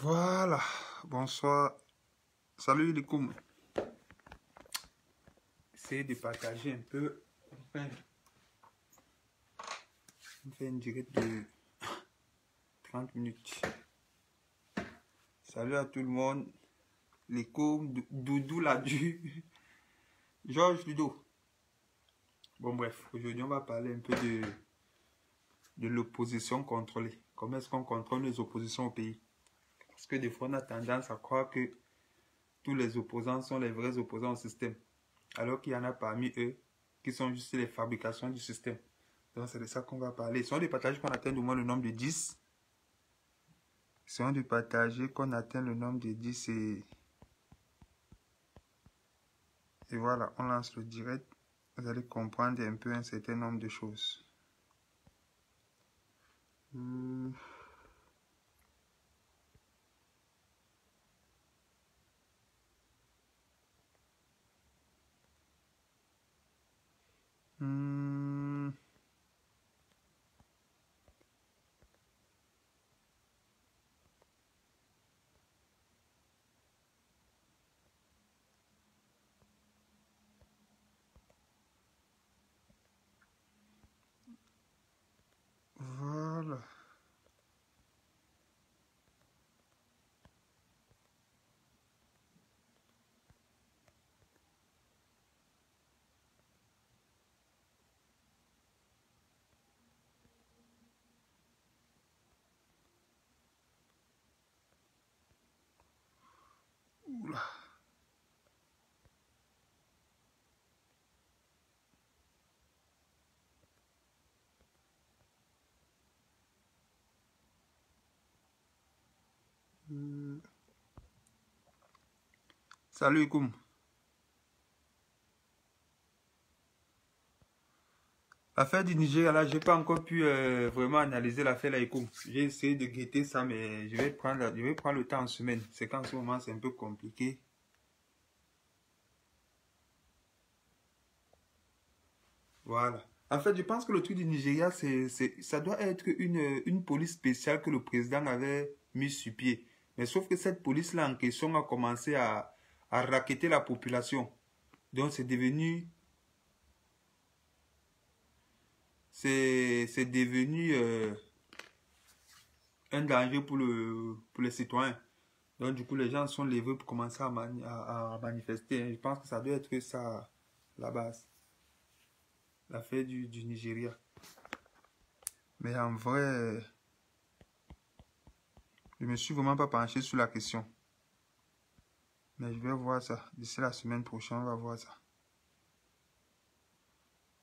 Voilà, bonsoir. Salut les coums. Essayez de partager un peu. On fait une direct de 30 minutes. Salut à tout le monde. Les coums, Doudou Ladu, Georges Ludo. Bon bref, aujourd'hui on va parler un peu de l'opposition contrôlée. Comment est-ce qu'on contrôle les oppositions au pays? Parce que des fois on a tendance à croire que tous les opposants sont les vrais opposants au système. Alors qu'il y en a parmi eux qui sont juste les fabrications du système. Donc c'est de ça qu'on va parler. Si on de partager qu'on atteint au moins le nombre de 10. Si on de partager qu'on atteint le nombre de 10 et voilà, on lance le direct. Vous allez comprendre un peu un certain nombre de choses. Voilà. Oula. Salut Koum. L'affaire du Nigeria, là, j'ai pas encore pu vraiment analyser l'affaire là, Koum. J'ai essayé de guetter ça, mais je vais prendre le temps en semaine. C'est qu'en ce moment, c'est un peu compliqué. Voilà. En fait, je pense que le truc du Nigeria, ça doit être une police spéciale que le président avait mis sur pied. Mais sauf que cette police-là en question a commencé à racketter la population. Donc c'est devenu un danger pour les citoyens. Donc du coup, les gens sont levés pour commencer à manifester. Je pense que ça doit être ça la base. L'affaire du Nigeria. Mais en vrai, je me suis vraiment pas penché sur la question. Mais je vais voir ça. D'ici la semaine prochaine, on va voir ça.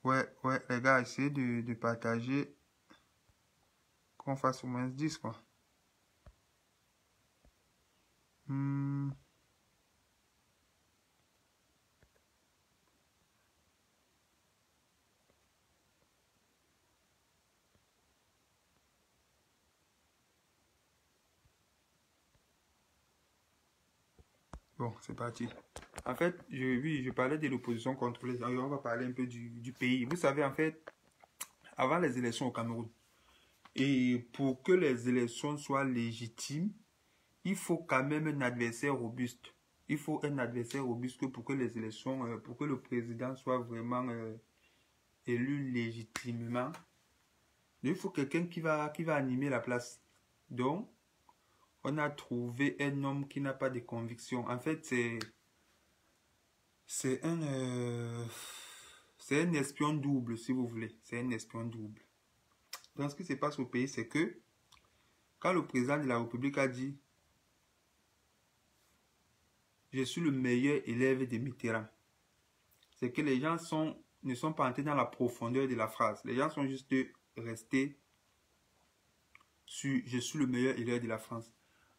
Ouais, les gars, essayez de partager. Qu'on fasse au moins 10, quoi. Bon, c'est parti. En fait, oui, je parlais de l'opposition contrôlée. On va parler un peu du pays. Vous savez, en fait, avant les élections au Cameroun, et pour que les élections soient légitimes, il faut quand même un adversaire robuste. Il faut un adversaire robuste pour que les élections, pour que le président soit vraiment élu légitimement. Il faut quelqu'un qui va animer la place. Donc, on a trouvé un homme qui n'a pas de conviction. En fait, c'est un espion double, si vous voulez. C'est un espion double. Donc, ce qui se passe au pays, c'est que quand le président de la République a dit « Je suis le meilleur élève de Mitterrand », c'est que les gens ne sont pas entrés dans la profondeur de la phrase. Les gens sont juste restés sur « Je suis le meilleur élève de la France ».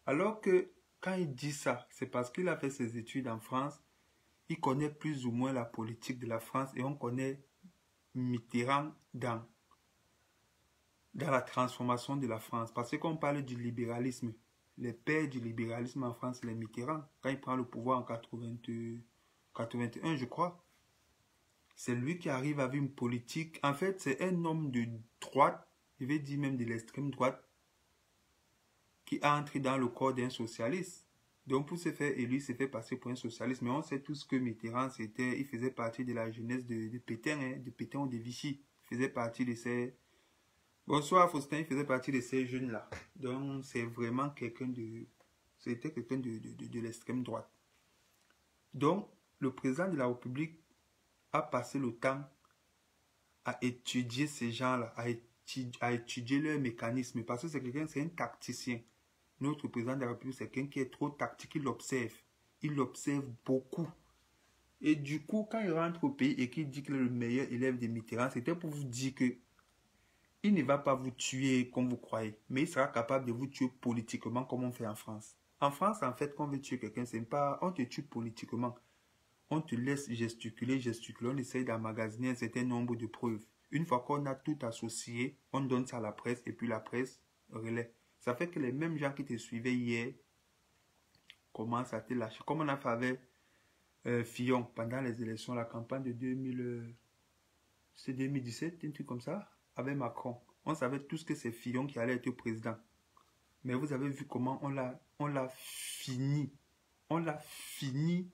Alors que quand il dit ça, c'est parce qu'il a fait ses études en France. Il connaît plus ou moins la politique de la France et on connaît Mitterrand dans la transformation de la France. Parce qu'on parle du libéralisme. Les pères du libéralisme en France, c'est les Mitterrand. Quand il prend le pouvoir en 81, je crois. C'est lui qui arrive avec une politique. En fait, c'est un homme de droite, je vais dire même de l'extrême droite, qui entre dans le corps d'un socialiste. Donc pour se faire élire, il s'est fait passer pour un socialiste. Mais on sait tous que Mitterrand, il faisait partie de la jeunesse de Pétain, hein, de Pétain ou de Vichy. Il faisait partie de ces... Bonsoir Faustin, il faisait partie de ces jeunes-là. Donc c'est vraiment quelqu'un de... C'était quelqu'un de l'extrême droite. Donc le président de la République a passé le temps à étudier ces gens-là, à étudier leurs mécanismes, parce que c'est quelqu'un, c'est un tacticien. Notre président de la République, c'est quelqu'un qui est trop tactique, il observe beaucoup. Et du coup, quand il rentre au pays et qu'il dit qu'il est le meilleur élève de Mitterrand, c'était pour vous dire que il ne va pas vous tuer comme vous croyez, mais il sera capable de vous tuer politiquement comme on fait en France. En France, en fait, quand on veut tuer quelqu'un, c'est pas, on te tue politiquement. On te laisse gesticuler, on essaye d'emmagasiner un certain nombre de preuves. Une fois qu'on a tout associé, on donne ça à la presse et puis la presse relaie. Ça fait que les mêmes gens qui te suivaient hier commencent à te lâcher. Comme on a fait avec Fillon pendant les élections, la campagne de 2017, un truc comme ça, avec Macron. On savait tous que c'est Fillon qui allait être président. Mais vous avez vu comment on l'a fini. On l'a fini.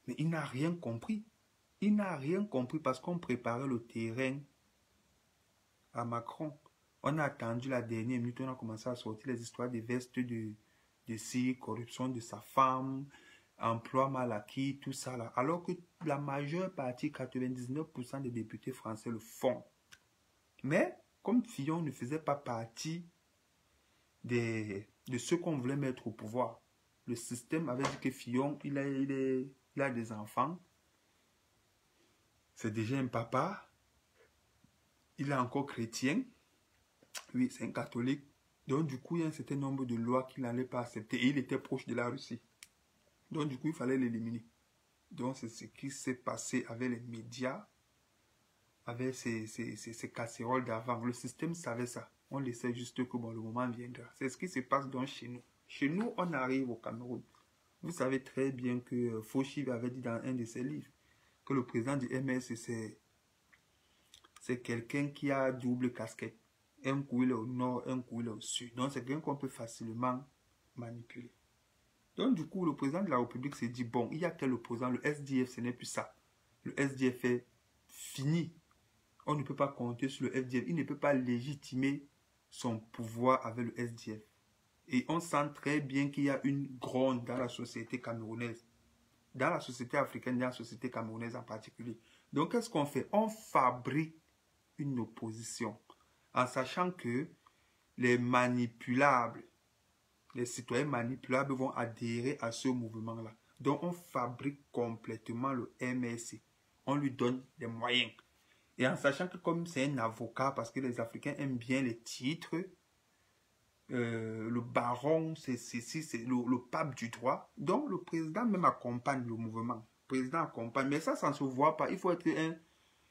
Mais il n'a rien compris. Il n'a rien compris parce qu'on préparait le terrain à Macron. On a attendu la dernière minute, on a commencé à sortir les histoires des vestes de cire, corruption de sa femme, emploi mal acquis, tout ça là. Alors que la majeure partie, 99% des députés français le font. Mais comme Fillon ne faisait pas partie de ceux qu'on voulait mettre au pouvoir, le système avait dit que Fillon, il a des enfants, c'est déjà un papa, il est encore chrétien, oui, c'est un catholique. Donc du coup, il y a un certain nombre de lois qu'il n'allait pas accepter et il était proche de la Russie. Donc du coup, il fallait l'éliminer. Donc c'est ce qui s'est passé avec les médias, avec ces casseroles d'avant. Le système savait ça. On laissait juste que bon, le moment viendra. C'est ce qui se passe donc chez nous. Chez nous, on arrive au Cameroun. Vous savez très bien que Fauchi avait dit dans un de ses livres que le président du MS, c'est quelqu'un qui a double casquette. Un coup il est au nord, un coup il est au sud. Donc c'est quelqu'un qu'on peut facilement manipuler. Donc du coup, le président de la République s'est dit, bon, il y a quel opposant? Le SDF, ce n'est plus ça. Le SDF est fini. On ne peut pas compter sur le SDF. Il ne peut pas légitimer son pouvoir avec le SDF. Et on sent très bien qu'il y a une gronde dans la société camerounaise. Dans la société africaine, dans la société camerounaise en particulier. Donc qu'est-ce qu'on fait? On fabrique une opposition. En sachant que les manipulables, les citoyens manipulables vont adhérer à ce mouvement-là. Donc, on fabrique complètement le MSC. On lui donne des moyens. Et en sachant que comme c'est un avocat, parce que les Africains aiment bien les titres, le baron, c'est le pape du droit. Donc, le président même accompagne le mouvement. Le président accompagne. Mais ça ne se voit pas.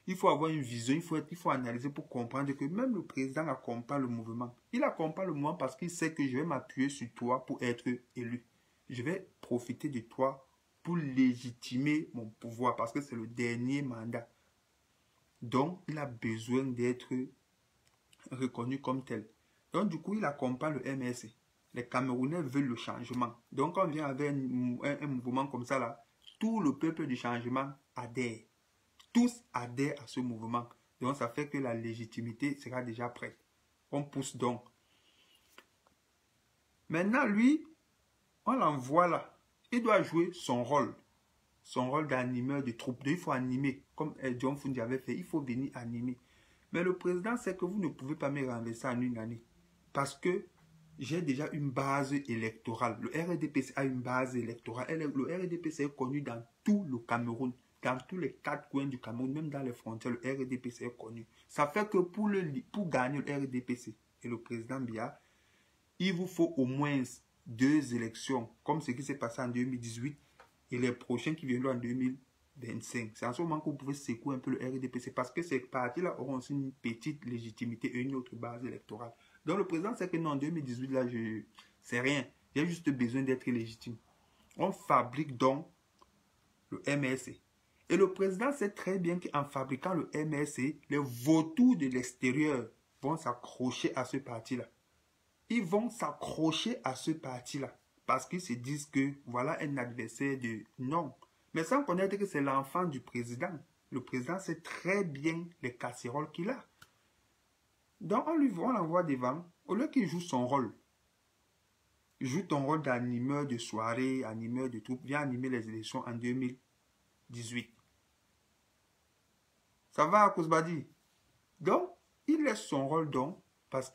Il faut avoir une vision, il faut analyser pour comprendre que même le président accompagne le mouvement. Il accompagne le mouvement parce qu'il sait que je vais m'appuyer sur toi pour être élu. Je vais profiter de toi pour légitimer mon pouvoir parce que c'est le dernier mandat. Donc, il a besoin d'être reconnu comme tel. Donc, du coup, il accompagne le MSC. Les Camerounais veulent le changement. Donc, quand on vient avec un mouvement comme ça, là, tout le peuple du changement adhère. Tous adhèrent à ce mouvement. Donc, ça fait que la légitimité sera déjà prête. On pousse donc. Maintenant, lui, on l'envoie là. Il doit jouer son rôle. Son rôle d'animeur de troupe. Il faut animer. Comme John Fundi avait fait, il faut venir animer. Mais le président sait que vous ne pouvez pas me renverser en une année. Parce que j'ai déjà une base électorale. Le RDPC a une base électorale. Le RDPC est connu dans tout le Cameroun. Dans tous les 4 coins du Cameroun, même dans les frontières, le RDPC est connu. Ça fait que pour gagner le RDPC et le président Biya, il vous faut au moins 2 élections, comme ce qui s'est passé en 2018 et les prochains qui viendront en 2025. C'est en ce moment que vous pouvez secouer un peu le RDPC parce que ces partis-là auront aussi une petite légitimité et une autre base électorale. Donc le président sait que non, en 2018, là, c'est rien. J'ai juste besoin d'être légitime. On fabrique donc le MSC. Et le président sait très bien qu'en fabriquant le MSC, les vautours de l'extérieur vont s'accrocher à ce parti-là. ils vont s'accrocher à ce parti-là. Parce qu'ils se disent que voilà un adversaire de non. Mais sans connaître que c'est l'enfant du président. Le président sait très bien les casseroles qu'il a. Donc on l'envoie devant. Au lieu qu'il joue son rôle. Joue ton rôle d'animeur de soirée, animeur de troupes. Viens animer les élections en 2018. Ça va, Kouzbadi? Donc, il laisse son rôle donc parce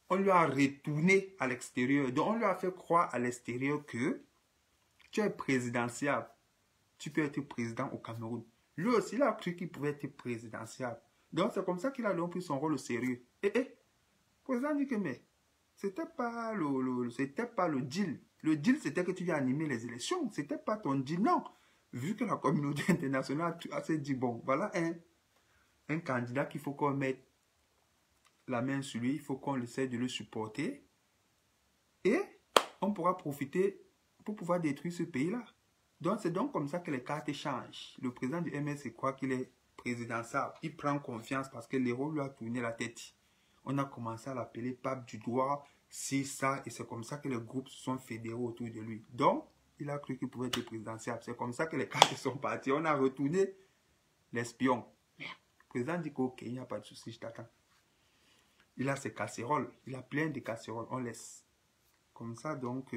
on lui a retourné à l'extérieur. Donc, on lui a fait croire à l'extérieur que tu es présidentiable. Tu peux être président au Cameroun. Lui aussi, il a cru qu'il pouvait être présidentiable. Donc, c'est comme ça qu'il a donc pris son rôle au sérieux. Le président dit que mais c'était pas le deal. Le deal, c'était que tu viens animer les élections. C'était pas ton deal, non. Vu que la communauté internationale s'est dit, bon, voilà un candidat qu'il faut qu'on mette la main sur lui, il faut qu'on essaie de le supporter. Et on pourra profiter pour pouvoir détruire ce pays-là. Donc, c'est donc comme ça que les cartes changent. Le président du MS croit qu'il est présidentiable. Il prend confiance parce que l'héros lui a tourné la tête. On a commencé à l'appeler pape du doigt, c'est ça, et c'est comme ça que les groupes se sont fédérés autour de lui. Donc, il a cru qu'il pouvait être présidentiable. C'est comme ça que les cartes sont parties. On a retourné l'espion. Le président dit qu'ok, il n'y a pas de souci, je t'attends. Il a ses casseroles. Il a plein de casseroles. On laisse. Comme ça, donc,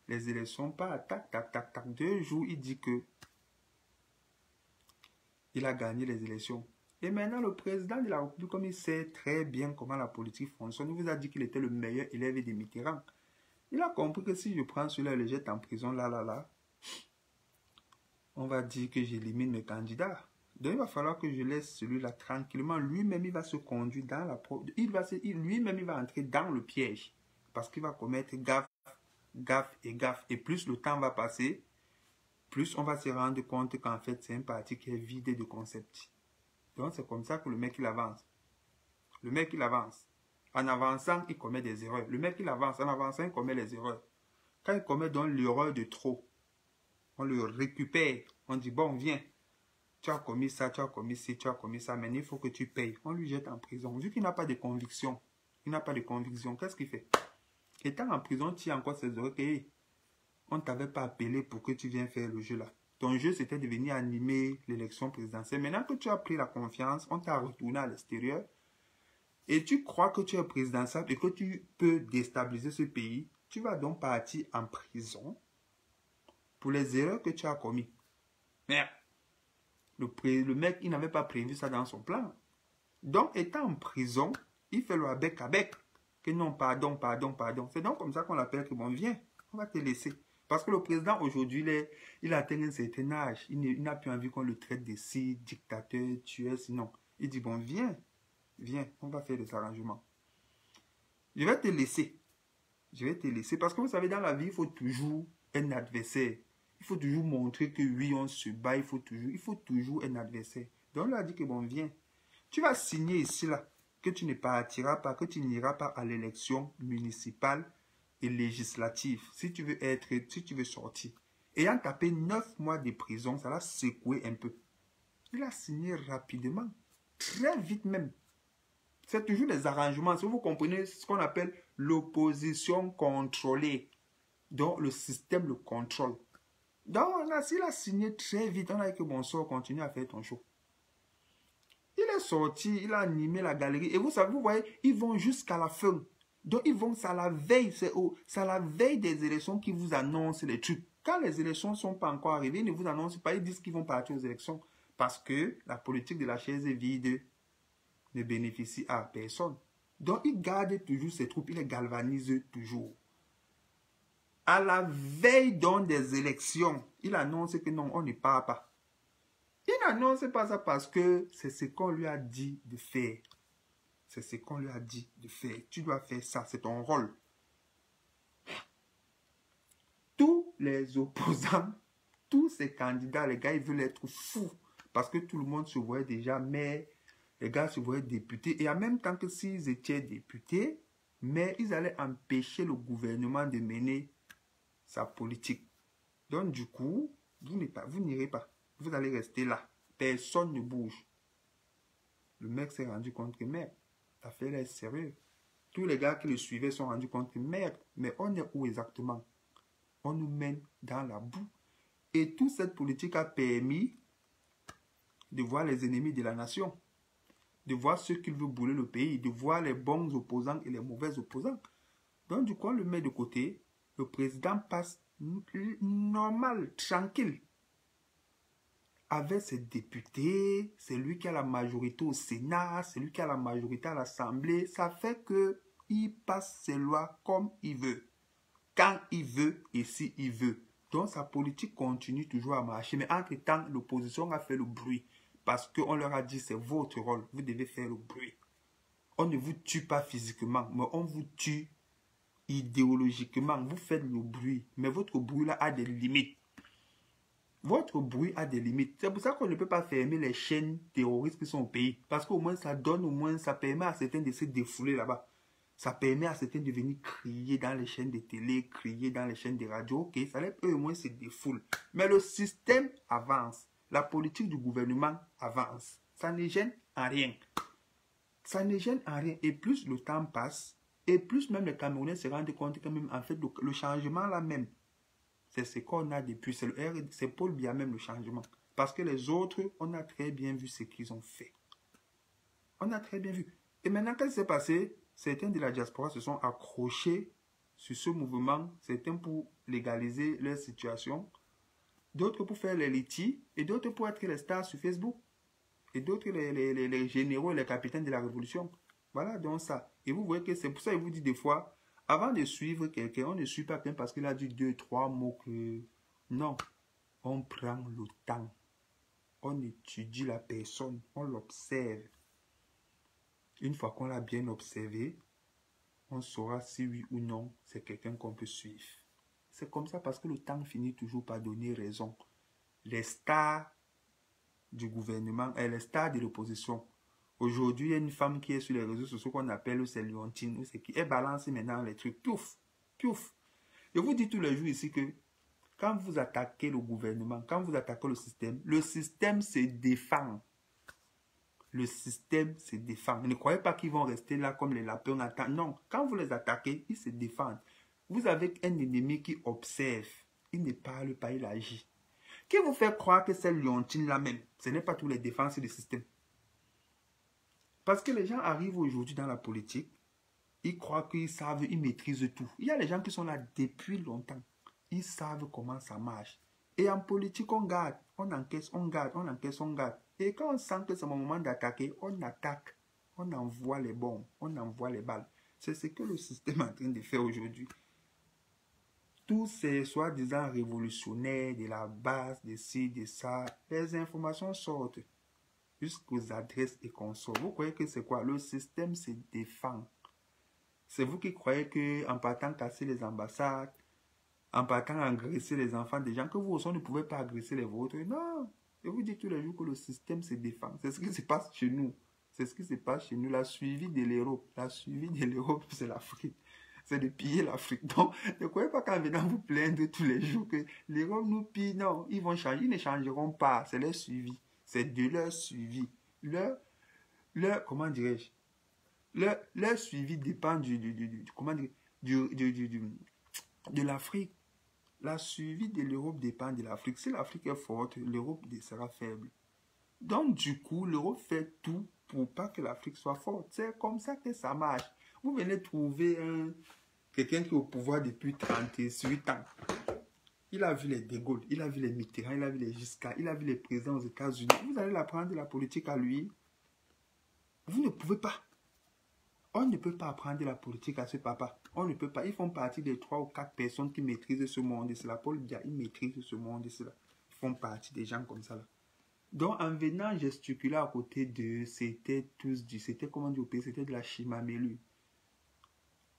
les élections partent. Tac, tac, tac, tac. 2 jours, il dit que il a gagné les élections. Et maintenant, le président de la République, comme il sait très bien comment la politique fonctionne, il vous a dit qu'il était le meilleur élève des Mitterrand. Il a compris que si je prends celui-là et le jette en prison, là, on va dire que j'élimine mes candidats. Donc, il va falloir que je laisse celui-là tranquillement. Lui-même, il va se conduire dans la... Lui-même, il va entrer dans le piège. Parce qu'il va commettre gaffe, gaffe et gaffe. Et plus le temps va passer, plus on va se rendre compte qu'en fait, c'est un parti qui est vidé de concepts. Donc, c'est comme ça que le mec, il avance. Le mec, il avance. En avançant, il commet des erreurs. Le mec, il avance. En avançant, il commet les erreurs. Quand il commet donc l'erreur de trop, on le récupère. On dit, bon, viens. Tu as commis ça, tu as commis ci, tu as commis ça. Mais il faut que tu payes. On lui jette en prison. Vu qu'il n'a pas de conviction, qu'est-ce qu'il fait? Étant en prison, tu as encore ses oreilles. On ne t'avait pas appelé pour que tu viennes faire le jeu là. Ton jeu, c'était de venir animer l'élection présidentielle. Maintenant que tu as pris la confiance, on t'a retourné à l'extérieur. Et tu crois que tu es présidentiable et que tu peux déstabiliser ce pays. Tu vas donc partir en prison pour les erreurs que tu as commises. Merde. Le mec, il n'avait pas prévu ça dans son plan. Donc, étant en prison, il fait le bec à bec. Que non, pardon. C'est donc comme ça qu'on l'appelle que bon, viens, on va te laisser. Parce que le président, aujourd'hui, il a atteint un certain âge. Il n'a plus envie qu'on le traite de si dictateur, tueur, sinon. Il dit, bon, viens, on va faire des arrangements. Je vais te laisser. Parce que vous savez, dans la vie, il faut toujours un adversaire. Il faut toujours montrer que oui, on se bat. Il faut toujours un adversaire. Donc, on lui a dit que bon, viens. Tu vas signer ici, là, que tu ne partiras pas, que tu n'iras pas à l'élection municipale et législative. Si tu veux sortir. Ayant tapé 9 mois de prison, ça l'a secoué un peu. Il a signé rapidement. Très vite même. C'est toujours des arrangements. Si vous comprenez ce qu'on appelle l'opposition contrôlée. Donc, le système le contrôle. Donc, s'il a signé très vite, on a dit que bon sort, continue à faire ton show. Il est sorti, il a animé la galerie. Et vous savez, vous voyez, ils vont jusqu'à la fin. Donc, ils vont, c'est à la veille, c'est à la veille des élections qu'ils vous annoncent les trucs. Quand les élections ne sont pas encore arrivées, ils ne vous annoncent pas, ils disent qu'ils vont partir aux élections. Parce que la politique de la chaise vide ne bénéficie à personne. Donc, il garde toujours ses troupes, il les galvanise toujours. À la veille donc des élections, il annonce que non, on ne part pas. Il n'annonce pas ça parce que c'est ce qu'on lui a dit de faire. C'est ce qu'on lui a dit de faire. Tu dois faire ça, c'est ton rôle. Tous les opposants, tous ces candidats, les gars, ils veulent être fous. Parce que tout le monde se voyait déjà maire, les gars se voyaient députés. Et en même temps que s'ils étaient députés, mais ils allaient empêcher le gouvernement de mener sa politique. Donc du coup, vous n'irez pas. Vous allez rester là. Personne ne bouge. Le mec s'est rendu compte que, mais l'affaire est sérieuse. Tous les gars qui le suivaient se sont rendus compte que merde, mais on est où exactement? On nous mène dans la boue. Et toute cette politique a permis de voir les ennemis de la nation, de voir ceux qui veulent bouler le pays, de voir les bons opposants et les mauvais opposants. Donc du coup, on le met de côté. Le président passe normal, tranquille. Avec ses députés, c'est lui qui a la majorité au Sénat, c'est lui qui a la majorité à l'Assemblée. Ça fait qu'il passe ses lois comme il veut, quand il veut et si il veut. Donc sa politique continue toujours à marcher. Mais entre-temps, l'opposition a fait le bruit. Parce qu'on leur a dit, c'est votre rôle, vous devez faire le bruit. On ne vous tue pas physiquement, mais on vous tue idéologiquement. Vous faites le bruit, mais votre bruit là a des limites. Votre bruit a des limites. C'est pour ça qu'on ne peut pas fermer les chaînes terroristes qui sont au pays. Parce qu'au moins, ça donne, au moins, ça permet à certains de se défouler là-bas. Ça permet à certains de venir crier dans les chaînes de télé, crier dans les chaînes de radio. Ok, ça laisse eux au moins se défoulent. Mais le système avance. La politique du gouvernement avance. Ça ne gêne en rien. Ça ne gêne en rien. Et plus le temps passe, et plus même les Camerounais se rendent compte que même, en fait, le changement là même, c'est ce qu'on a depuis. C'est Paul Biya même le changement. Parce que les autres, on a très bien vu ce qu'ils ont fait. On a très bien vu. Et maintenant, qu'est-ce qui s'est passé? Certains de la diaspora se sont accrochés sur ce mouvement. Certains pour légaliser leur situation. D'autres pour faire les litiges. Et d'autres pour être les stars sur Facebook. Et d'autres les généraux et les capitaines de la révolution. Voilà donc ça. Et vous voyez que c'est pour ça que je vous dis des fois, avant de suivre quelqu'un, on ne suit pas quelqu'un parce qu'il a dit 2, 3 mots que... Non, on prend le temps. On étudie la personne, on l'observe. Une fois qu'on l'a bien observé, on saura si oui ou non c'est quelqu'un qu'on peut suivre. C'est comme ça parce que le temps finit toujours par donner raison. Les stars du gouvernement et les stars de l'opposition. Aujourd'hui, il y a une femme qui est sur les réseaux sociaux qu'on appelle c'est Leontine, ou c'est qui. Elle balance maintenant les trucs. Piouf, piouf. Je vous dis tous les jours ici que quand vous attaquez le gouvernement, quand vous attaquez le système se défend. Le système se défend. Ne croyez pas qu'ils vont rester là comme les lapins en attendant. Non, quand vous les attaquez, ils se défendent. Vous avez un ennemi qui observe. Il ne parle pas, il agit. Qui vous fait croire que c'est Leontine là même? Ce n'est pas tous les défenseurs du système. Parce que les gens arrivent aujourd'hui dans la politique, ils croient qu'ils savent, ils maîtrisent tout. Il y a les gens qui sont là depuis longtemps. Ils savent comment ça marche. Et en politique, on garde, on encaisse, on garde, on encaisse, on garde. Et quand on sent que c'est le moment d'attaquer, on attaque. On envoie les bombes, on envoie les balles. C'est ce que le système est en train de faire aujourd'hui. Tous ces soi-disant révolutionnaires de la base, de ci, de ça, les informations sortent jusqu'aux adresses et consorts. Vous croyez que c'est quoi? Le système se défend. C'est vous qui croyez qu'en partant casser les ambassades, en partant agresser les enfants des gens, que vous aussi ne pouvez pas agresser les vôtres. Non. Je vous dis tous les jours que le système se défend. C'est ce qui se passe chez nous. C'est ce qui se passe chez nous. La suivi de l'Europe. La suivi de l'Europe, c'est l'Afrique. C'est de piller l'Afrique. Donc, ne croyez pas qu'en venant vous plaindre tous les jours que l'Europe nous pille. Non, ils vont changer. Ils ne changeront pas. C'est leur suivi. C'est de leur suivi. Comment dirais-je? Leur suivi dépend de l'Afrique. La suivi de l'Europe dépend de l'Afrique. Si l'Afrique est forte, l'Europe sera faible. Donc, du coup, l'Europe fait tout pour pas que l'Afrique soit forte. C'est comme ça que ça marche. Vous venez trouver quelqu'un qui est au pouvoir depuis 38 ans. Il a vu les De Gaulle, il a vu les Mitterrand, il a vu les Giscard, il a vu les présidents aux États-Unis. Vous allez l'apprendre de la politique à lui. Vous ne pouvez pas. On ne peut pas apprendre la politique à ce papa. On ne peut pas. Ils font partie des 3 ou 4 personnes qui maîtrisent ce monde et cela. Paul Biya, il maîtrise ce monde et cela. Ils font partie des gens comme ça là. Donc en venant gesticuler à côté de, c'était comment dire au pays, c'était de la chimamelu.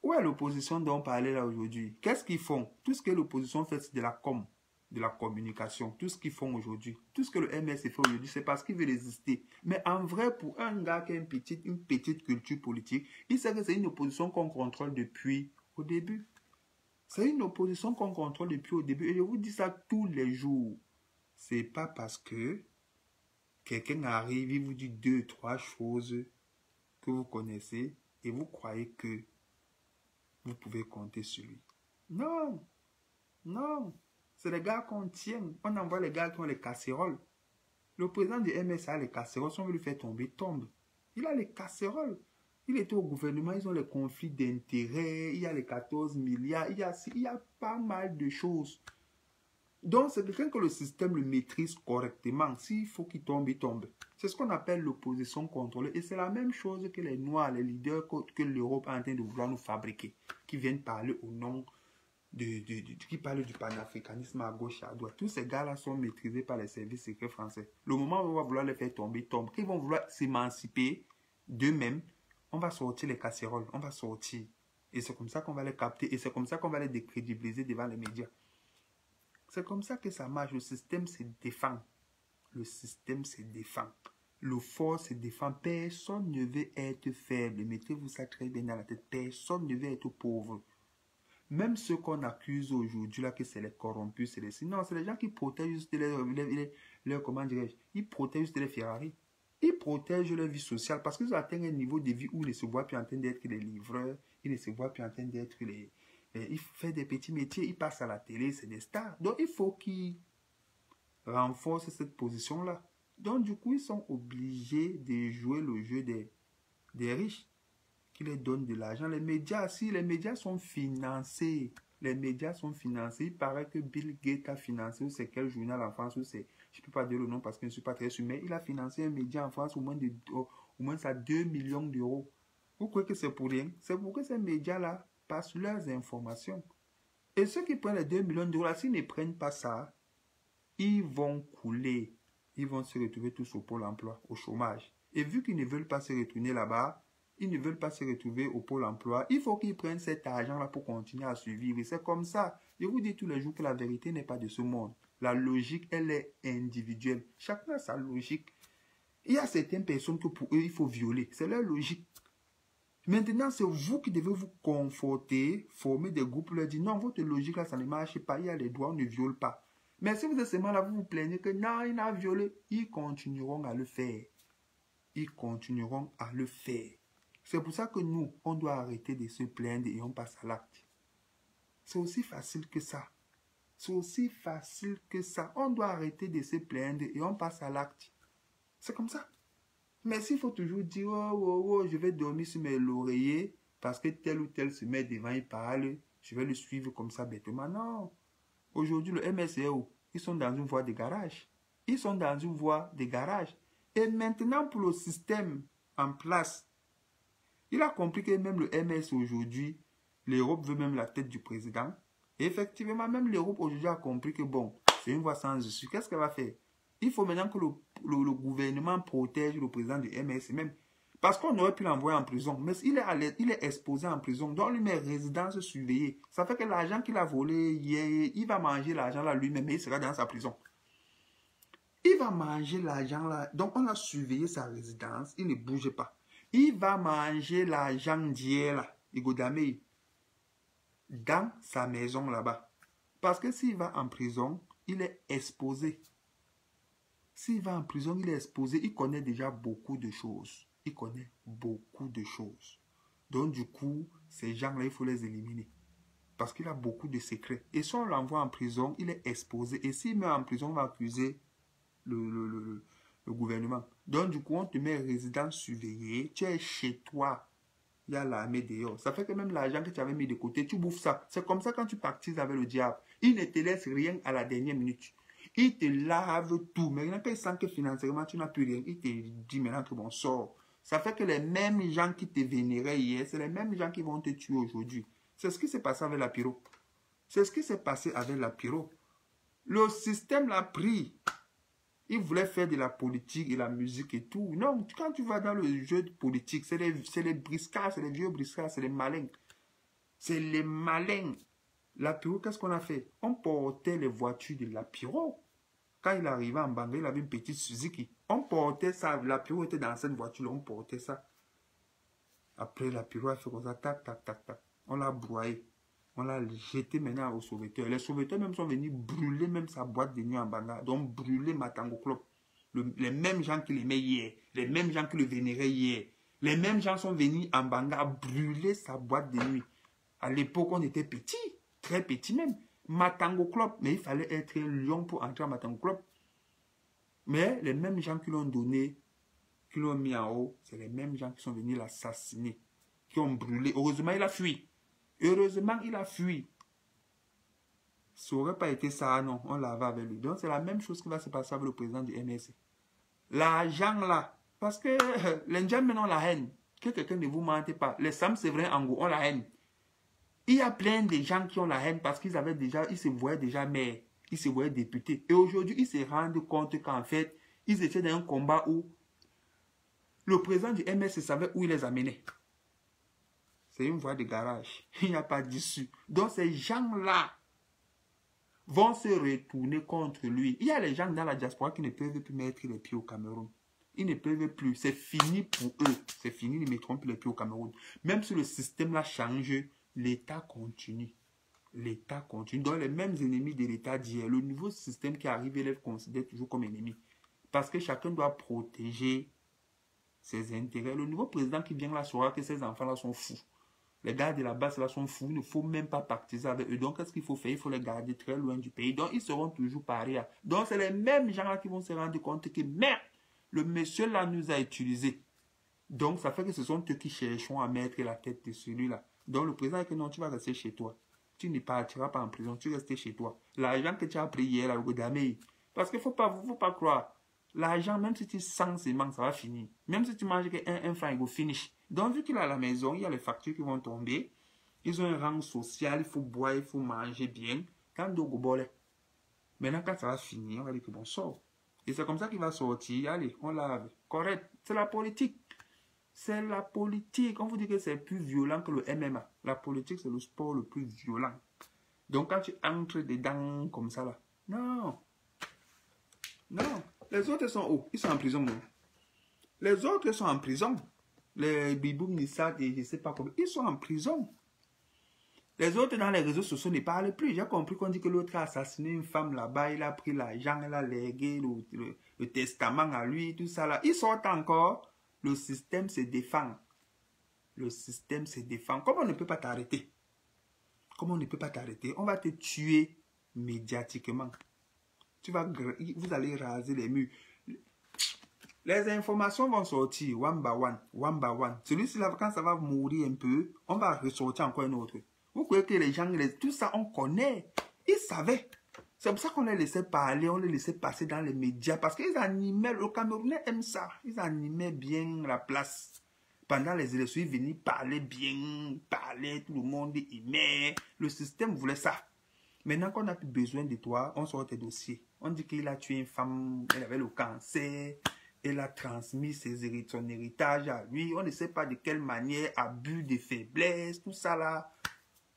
Où est l'opposition dont on parlait là aujourd'hui? Qu'est-ce qu'ils font? Tout ce que l'opposition fait, c'est de la communication. Tout ce qu'ils font aujourd'hui, tout ce que le MS fait aujourd'hui, c'est parce qu'il veut résister. Mais en vrai, pour un gars qui a une petite culture politique, il sait que c'est une opposition qu'on contrôle depuis au début. C'est une opposition qu'on contrôle depuis au début. Et je vous dis ça tous les jours. C'est pas parce que quelqu'un arrive, il vous dit 2, 3 choses que vous connaissez et vous croyez que vous pouvez compter sur lui. Non, non. C'est les gars qu'on tient. On envoie les gars qui ont les casseroles. Le président du MS a les casseroles. Si on veut lui faire tomber, tombe. Il a les casseroles. Il était au gouvernement, ils ont les conflits d'intérêts, il y a les 14 milliards, il y a pas mal de choses. Donc, c'est quelqu'un que le système le maîtrise correctement. S'il faut qu'il tombe, il tombe. C'est ce qu'on appelle l'opposition contrôlée. Et c'est la même chose que les Noirs, les leaders que l'Europe est en train de vouloir nous fabriquer, qui viennent parler au nom qui parlent du panafricanisme à gauche et à droite. Tous ces gars-là sont maîtrisés par les services secrets français. Le moment où on va vouloir les faire tomber, ils tombent. Quand ils vont vouloir s'émanciper d'eux-mêmes, on va sortir les casseroles, on va sortir. Et c'est comme ça qu'on va les capter. Et c'est comme ça qu'on va les décrédibiliser devant les médias. C'est comme ça que ça marche. Le système se défend. Le système se défend. Le fort se défend. Personne ne veut être faible. Mettez-vous ça très bien dans la tête. Personne ne veut être pauvre. Même ceux qu'on accuse aujourd'hui, là, que c'est les corrompus, c'est les... Non, c'est les gens qui protègent juste les comment dirais-je, ils protègent juste les Ferrari. Ils protègent leur vie sociale parce qu'ils atteignent un niveau de vie où ils ne se voient plus en train d'être les livreurs, ils ne se voient plus en train d'être les... Ils font des petits métiers, ils passent à la télé, c'est des stars. Donc, il faut qu'ils renforcent cette position-là. Donc, du coup, ils sont obligés de jouer le jeu des riches, qui les donnent de l'argent. Les médias, si les médias sont financés, les médias sont financés. Il paraît que Bill Gates a financé, ou c'est quel journal en France, ou c'est, je ne peux pas dire le nom parce que je ne suis pas très sûr, mais il a financé un média en France au moins ça 2 millions d'euros. Vous croyez que c'est pour rien? C'est pour que ces médias-là passent leurs informations. Et ceux qui prennent les 2 millions d'euros, s'ils ne prennent pas ça, ils vont couler. Ils vont se retrouver tous au pôle emploi, au chômage. Et vu qu'ils ne veulent pas se retourner là-bas, ils ne veulent pas se retrouver au pôle emploi, il faut qu'ils prennent cet argent-là pour continuer à survivre. Et c'est comme ça. Je vous dis tous les jours que la vérité n'est pas de ce monde. La logique, elle est individuelle. Chacun a sa logique. Il y a certaines personnes que pour eux, il faut violer. C'est leur logique. Maintenant, c'est vous qui devez vous conforter, former des groupes, leur dire non, votre logique là, ça ne marche pas, il y a les droits, on ne viole pas. Mais si vous êtes seulement là, vous vous plaignez que non, il a violé, ils continueront à le faire. Ils continueront à le faire. C'est pour ça que nous, on doit arrêter de se plaindre et on passe à l'acte. C'est aussi facile que ça. C'est aussi facile que ça. On doit arrêter de se plaindre et on passe à l'acte. C'est comme ça. Mais s'il faut toujours dire, je vais dormir sur mes lauriers parce que tel ou tel se met devant, il parle, je vais le suivre comme ça bêtement. Non. Aujourd'hui, le MSEO, ils sont dans une voie de garage. Ils sont dans une voie de garage. Et maintenant, pour le système en place, il a compris que même le MS aujourd'hui, l'Europe veut même la tête du président. Et effectivement, même l'Europe aujourd'hui a compris que bon, c'est une voie sans issue. Qu'est-ce qu'elle va faire? Il faut maintenant que le gouvernement protège le président du MS même. Parce qu'on aurait pu l'envoyer en prison. Mais il est exposé en prison. Donc, lui met résidence surveillée. Ça fait que l'argent qu'il a volé hier, il va manger l'argent là lui-même, mais il sera dans sa prison. Il va manger l'argent là. Donc, on a surveillé sa résidence. Il ne bouge pas. Il va manger l'argent d'hier là. Igodame. Dans sa maison là-bas. Parce que s'il va en prison, il est exposé. S'il va en prison, il est exposé. Il connaît déjà beaucoup de choses. Il connaît beaucoup de choses. Donc, du coup, ces gens-là, il faut les éliminer. Parce qu'il a beaucoup de secrets. Et si on l'envoie en prison, il est exposé. Et s'il met en prison, on va accuser le gouvernement. Donc, du coup, on te met résident surveillé. Tu es chez toi. Il y a l'armée dehors. Ça fait que même l'argent que tu avais mis de côté, tu bouffes ça. C'est comme ça quand tu pactises avec le diable. Il ne te laisse rien à la dernière minute. Il te lave tout. Mais maintenant, quand il sent que financièrement, tu n'as plus rien, il te dit maintenant que bon, sort. Ça fait que les mêmes gens qui te vénéraient hier, c'est les mêmes gens qui vont te tuer aujourd'hui. C'est ce qui s'est passé avec la pyro. C'est ce qui s'est passé avec la pyro. Le système l'a pris. Il voulait faire de la politique et la musique et tout. Non, quand tu vas dans le jeu de politique, c'est les briscards, c'est les vieux briscards, c'est les malins. C'est les malins. La pyro, qu'est-ce qu'on a fait? On portait les voitures de la pyro. Quand il arrivait en Bangladesh, il avait une petite Suzuki. On portait ça. La pyro était dans cette voiture, on portait ça. Après, la pyro a fait comme ça, tac, tac, tac, tac. On l'a broyé. On l'a jeté maintenant aux sauveteurs. Les sauveteurs même sont venus brûler même sa boîte de nuit en Bangladesh. Donc, brûler Matango Club. Les mêmes gens qui l'aimaient hier. Les mêmes gens qui le vénéraient hier. Les mêmes gens sont venus en Bangladesh brûler sa boîte de nuit. À l'époque, on était petit, très petit même. Matango Club, mais il fallait être un lion pour entrer à Matango Club. Mais les mêmes gens qui l'ont donné, qui l'ont mis en haut, c'est les mêmes gens qui sont venus l'assassiner, qui ont brûlé. Heureusement, il a fui. Heureusement, il a fui. Ça n'aurait pas été ça, non, on l'avait avec lui. Donc, c'est la même chose qui va se passer avec le président du MSC. L'argent là, parce que les gens maintenant ont la haine. Que quelqu'un ne vous mente pas. Les Sam Séverin Ango ont la haine. Il y a plein de gens qui ont la haine parce qu'ils avaient déjà, ils se voyaient déjà maire, ils se voyaient députés. Et aujourd'hui, ils se rendent compte qu'en fait, ils étaient dans un combat où le président du MS savait où il les amenait. C'est une voie de garage. Il n'y a pas d'issue. Donc ces gens-là vont se retourner contre lui. Il y a les gens dans la diaspora qui ne peuvent plus mettre les pieds au Cameroun. Ils ne peuvent plus. C'est fini pour eux. C'est fini, ils ne mettront plus les pieds au Cameroun. Même si le système là change, l'État continue. L'État continue. Donc les mêmes ennemis de l'État d'hier, le nouveau système qui arrive, ils les considèrent toujours comme ennemis. Parce que chacun doit protéger ses intérêts. Le nouveau président qui vient là saura que ces enfants-là sont fous. Les gars de la base là sont fous. Il ne faut même pas partiser avec eux. Donc qu'est-ce qu'il faut faire? Il faut les garder très loin du pays. Donc ils seront toujours parias. Donc c'est les mêmes gens là qui vont se rendre compte que merde, le monsieur là nous a utilisés. Donc ça fait que ce sont eux qui chercheront à mettre la tête de celui-là. Donc le président dit que non, tu vas rester chez toi. Tu ne partiras pas en prison, tu restes chez toi. L'argent que tu as pris hier, là, le Godamé. Parce qu'il ne faut pas croire. L'argent, même si tu sens seulement, ça va finir. Même si tu manges un franc, il va finish. Donc, vu qu'il est à la maison, il y a les factures qui vont tomber. Ils ont un rang social, il faut boire, il faut manger bien. Quand maintenant, quand ça va finir, on va dire que bon, sort. Et c'est comme ça qu'il va sortir. Allez, on lave. Correct. C'est la politique. C'est la politique. On vous dit que c'est plus violent que le MMA. La politique, c'est le sport le plus violent. Donc, quand tu entres dedans comme ça, là, non. Non. Les autres sont où? Ils sont en prison, non? Les autres sont en prison. Les Biboum, Nissat et je ne sais pas comment. Ils sont en prison. Les autres dans les réseaux sociaux ne parlent plus. J'ai compris qu'on dit que l'autre a assassiné une femme là-bas. Il a pris l'argent, il a légué le testament à lui, tout ça là. Ils sortent encore. Le système se défend. Le système se défend. Comment on ne peut pas t'arrêter? Comment on ne peut pas t'arrêter? On va te tuer médiatiquement. Vous allez raser les murs. Les informations vont sortir one by one, one by one. Celui-ci là, quand ça va mourir un peu, on va ressortir encore un autre. Vous croyez que les gens, tout ça, on connaît. Ils savaient. C'est pour ça qu'on les laissait parler, on les laissait passer dans les médias. Parce qu'ils animaient, le Camerounais aime ça. Ils animaient bien la place. Pendant les élections, ils venaient parler bien, parler, tout le monde aimait. Le système voulait ça. Maintenant qu'on n'a plus besoin de toi, on sort tes dossiers. On dit qu'il a tué une femme, elle avait le cancer, elle a transmis son héritage à lui. On ne sait pas de quelle manière, abus de faiblesse, tout ça là.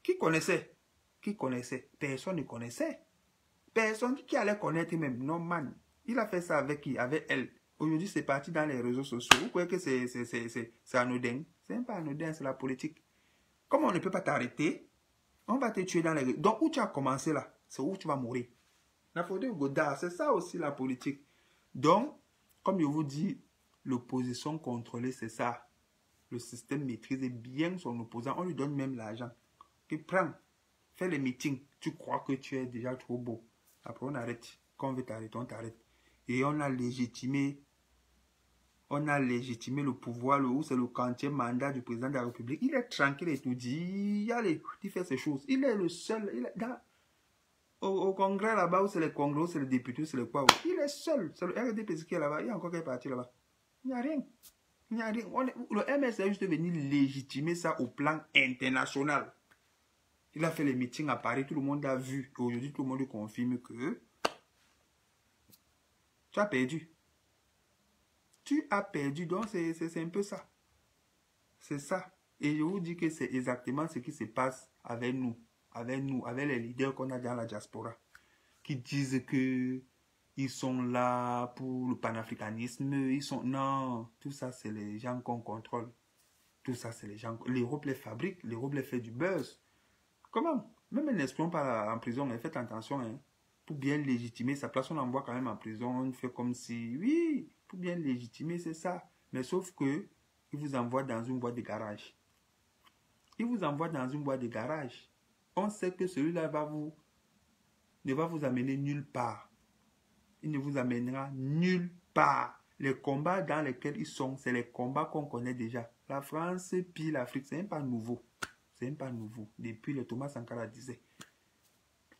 Qui connaissait? Qui connaissait? Personne ne connaissait. Personne qui allait connaître même. Non, man. Il a fait ça avec qui? Avec elle. Aujourd'hui, c'est parti dans les réseaux sociaux. Vous croyez que c'est anodin? C'est pas anodin, c'est la politique. Comme on ne peut pas t'arrêter, on va te tuer dans les... Donc, où tu as commencé là, c'est où tu vas mourir. La faute de Godard, c'est ça aussi la politique. Donc, comme je vous dis, l'opposition contrôlée, c'est ça. Le système maîtrise bien son opposant. On lui donne même l'argent. Tu prends, fais les meetings. Tu crois que tu es déjà trop beau. Après, on arrête. Quand on veut t'arrêter, on t'arrête. Et on a légitimé le pouvoir, où c'est le 40e mandat du président de la République. Il est tranquille et tout dit, allez, il fait ses choses. Il est le seul, il est au congrès là-bas, où c'est le congrès, où c'est le député, où c'est le quoi. Il est seul, c'est le RDP qui est là-bas. Il y a encore quel parti là-bas? Il n'y a rien. Il n'y a rien. Le MS est juste venu légitimer ça au plan international. Il a fait les meetings à Paris, tout le monde a vu. Aujourd'hui, tout le monde confirme que tu as perdu. Tu as perdu, donc c'est un peu ça. C'est ça. Et je vous dis que c'est exactement ce qui se passe avec nous, avec les leaders qu'on a dans la diaspora, qui disent que ils sont là pour le panafricanisme, non, tout ça c'est les gens qu'on contrôle. Tout ça c'est les gens, l'Europe les fabrique, l'Europe les fait du buzz. Comment? Même un espion pas en prison, faites attention, hein. Pour bien légitimer sa place, on l'envoie quand même en prison, on fait comme si, oui, pour bien légitimer, c'est ça. Mais sauf que, il vous envoie dans une boîte de garage. il vous envoie dans une boîte de garage. On sait que celui-là ne va vous amener nulle part. Il ne vous amènera nulle part. Les combats dans lesquels ils sont, c'est les combats qu'on connaît déjà. La France, puis l'Afrique, c'est même pas nouveau. C'est même pas nouveau. Depuis le Thomas Sankara disait.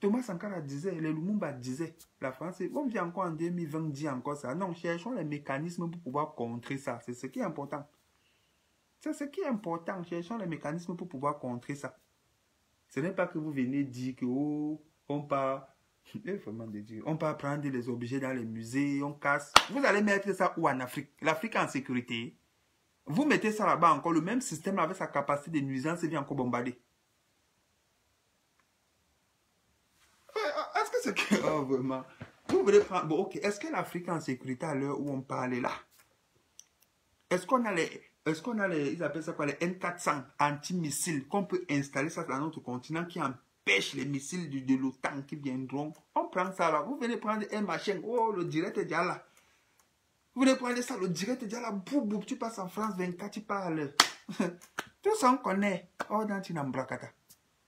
Thomas Sankara disait, le Lumumba disait, la France, on vient encore en 2020 dit encore ça. Non, cherchons les mécanismes pour pouvoir contrer ça. C'est ce qui est important. C'est ce qui est important. Cherchons les mécanismes pour pouvoir contrer ça. Ce n'est pas que vous venez dire que, oh, on part, vraiment de Dieu, on part prendre les objets dans les musées, on casse. Vous allez mettre ça où en Afrique? L'Afrique en sécurité. Vous mettez ça là-bas encore, le même système avec sa capacité de nuisance vient encore bombarder. Est-ce que c'est que... Oh, vraiment. Vous voulez prendre... Bon, ok. Est-ce que l'Afrique est en sécurité à l'heure où on parle là? Est-ce qu'on a les... Ils appellent ça quoi? Les N400 anti-missiles qu'on peut installer ça dans notre continent qui empêche les missiles de l'OTAN qui viendront. On prend ça là. Vous venez prendre un machin. Oh, le direct est déjà là. Vous venez prendre ça, le direct est déjà là. Boum, boum, tu passes en France 24, tu parles. Tout ça on connaît. Oh, dans Tinambrakata.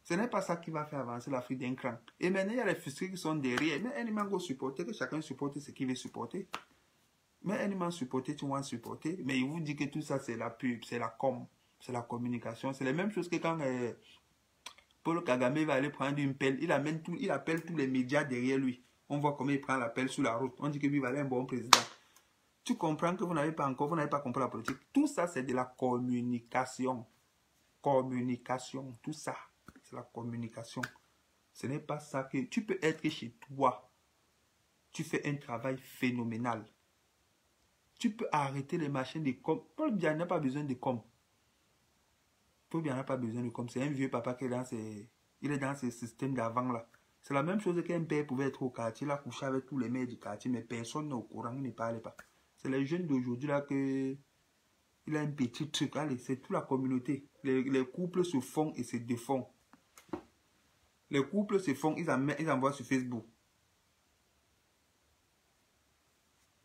Ce n'est pas ça qui va faire avancer l'Afrique d'un cran. Et maintenant, il y a les frustrés qui sont derrière. Mais un humain doit supporter, que chacun supporte ce qu'il veut supporter. Mais un humain supporter, tu vas supporter. Mais il vous dit que tout ça, c'est la pub, c'est la com, c'est la communication. C'est la même chose que quand Paul Kagame va aller prendre une pelle. Il appelle tous les médias derrière lui. On voit comment il prend la pelle sur la route. On dit que lui va aller un bon président. Tu comprends que vous n'avez pas compris la politique. Tout ça, c'est de la communication. Communication, tout ça. La communication. Ce n'est pas ça que... Tu peux être chez toi. Tu fais un travail phénoménal. Tu peux arrêter les machines de com. Paul Biya n'a pas besoin de com. Paul Biya n'a pas besoin de com. C'est un vieux papa qui est dans ses... Il est dans ce système d'avant là. C'est la même chose qu'un père pouvait être au quartier. Il a couché avec tous les maires du quartier. Mais personne n'est au courant. Il ne parlait pas. C'est les jeunes d'aujourd'hui là que... Il a un petit truc. Allez, c'est toute la communauté. Les couples se font et se défont. Les couples se font, ils envoient sur Facebook.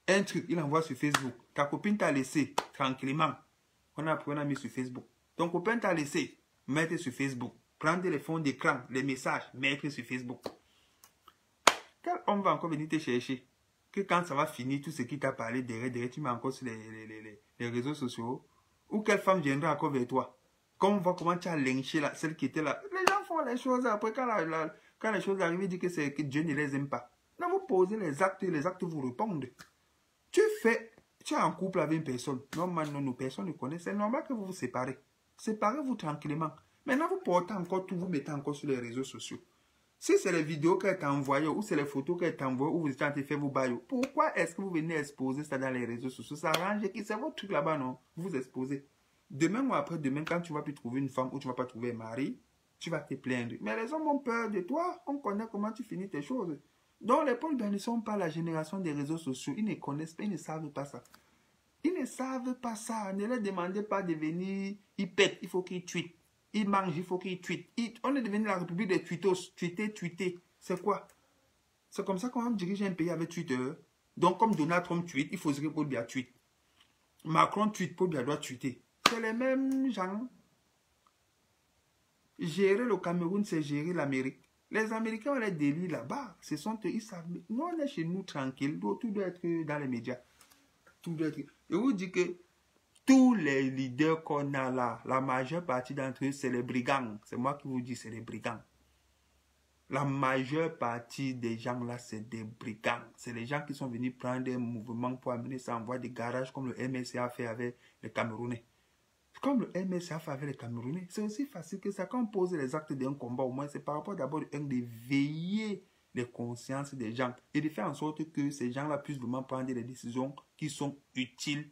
Un truc, ils envoient sur Facebook. Ta copine t'a laissé, tranquillement. On a mis sur Facebook. Ton copain t'a laissé, mettez sur Facebook. Prendre les fonds d'écran, les messages, mettez sur Facebook. Quel homme va encore venir te chercher? Que quand ça va finir, tout ce qui t'a parlé derrière, tu mets encore sur les réseaux sociaux. Ou quelle femme viendra encore vers toi? Comme on voit comment tu as lynché là, celle qui était là. Les gens font les choses après quand les choses arrivent, ils disent que Dieu ne les aime pas. Là, vous posez les actes vous répondent. Tu es en couple avec une personne. Normalement, nos personnes ne connaissent. C'est normal que vous vous séparez. Séparez-vous tranquillement. Maintenant, vous portez encore tout, vous mettez encore sur les réseaux sociaux. Si c'est les vidéos qu'elle t'a envoyées ou c'est les photos qu'elle t'a envoyées ou vous êtes en train de faire vos bails, pourquoi est-ce que vous venez exposer ça dans les réseaux sociaux? Ça arrange qui c'est votre truc là-bas, non? Vous vous exposez. Demain ou après-demain, quand tu vas plus trouver une femme ou tu ne vas pas trouver un mari, tu vas te plaindre. Mais les hommes ont peur de toi. On connaît comment tu finis tes choses. Donc les Paul Biya ne sont pas la génération des réseaux sociaux. Ils ne connaissent pas, ils ne savent pas ça. Ils ne savent pas ça. Ne leur demandez pas de venir. Ils pètent, il faut qu'ils tweetent. Ils mangent, il faut qu'ils tweetent. On est devenu la république des tweetos. Tweeter. C'est quoi? C'est comme ça qu'on dirige un pays avec Twitter. Donc comme Donald Trump tweet, il faut que Paul Biya tweet. Macron tweet, Paul Biya doit tweeter. C'est les mêmes gens. Gérer le Cameroun, c'est gérer l'Amérique. Les Américains ont les délits là-bas. Ce sont eux, ils savent. Nous, on est chez nous tranquille. Tout doit être dans les médias. Tout doit être. Je vous dis que tous les leaders qu'on a là, la majeure partie d'entre eux, c'est les brigands. C'est moi qui vous dis, c'est les brigands. La majeure partie des gens là, c'est des brigands. C'est les gens qui sont venus prendre des mouvements pour amener ça en voie de garage comme le MSA fait avec les Camerounais. Comme le MSA fait avec les Camerounais, c'est aussi facile que ça. Quand on pose les actes d'un combat, au moins, c'est par rapport d'abord de veiller les consciences des gens et de faire en sorte que ces gens-là puissent vraiment prendre des décisions qui sont utiles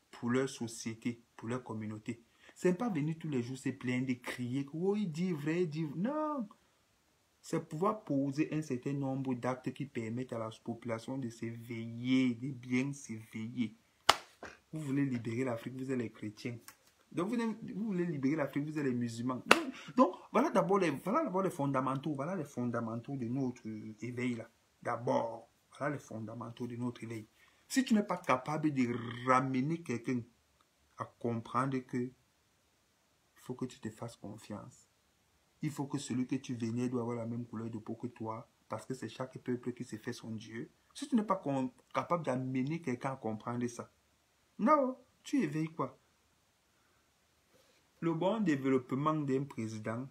pour leur société, pour leur communauté. C'est pas venir tous les jours se plaindre, crier, oh, il dit vrai, il dit... Non! C'est pouvoir poser un certain nombre d'actes qui permettent à la population de s'éveiller, de bien s'éveiller. Vous voulez libérer l'Afrique, vous êtes les chrétiens. Donc, vous voulez libérer l'Afrique, vous êtes les musulmans. Donc, voilà d'abord les fondamentaux. Voilà les fondamentaux de notre éveil là. D'abord, voilà les fondamentaux de notre éveil. Si tu n'es pas capable de ramener quelqu'un à comprendre que faut que tu te fasses confiance. Il faut que celui que tu vénères doit avoir la même couleur de peau que toi, parce que c'est chaque peuple qui se fait son Dieu. Si tu n'es pas capable d'amener quelqu'un à comprendre ça, non, tu éveilles quoi? Le bon développement d'un président,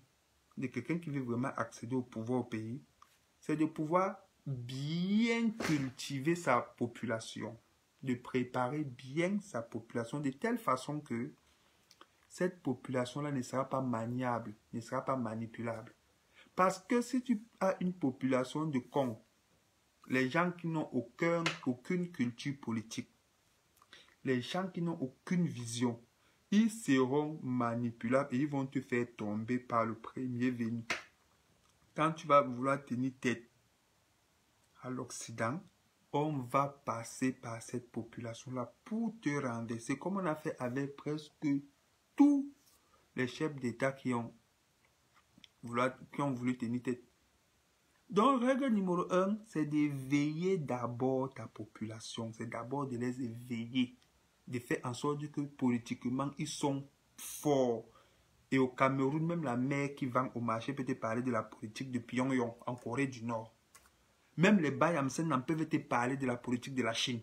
de quelqu'un qui veut vraiment accéder au pouvoir au pays, c'est de pouvoir bien cultiver sa population, de préparer bien sa population de telle façon que cette population-là ne sera pas maniable, ne sera pas manipulable. Parce que si tu as une population de cons, les gens qui n'ont aucune culture politique, les gens qui n'ont aucune vision, ils seront manipulables et ils vont te faire tomber par le premier venu. Quand tu vas vouloir tenir tête à l'Occident, on va passer par cette population-là pour te renverser, comme on a fait avec presque tous les chefs d'État qui ont voulu tenir tête. Donc, règle numéro 1, c'est d'éveiller d'abord ta population. C'est d'abord de les éveiller, de faire en sorte que politiquement, ils sont forts. Et au Cameroun, même la mère qui vend au marché peut te parler de la politique de Pyongyang en Corée du Nord. Même les Bayamsen n'en peuvent te parler de la politique de la Chine.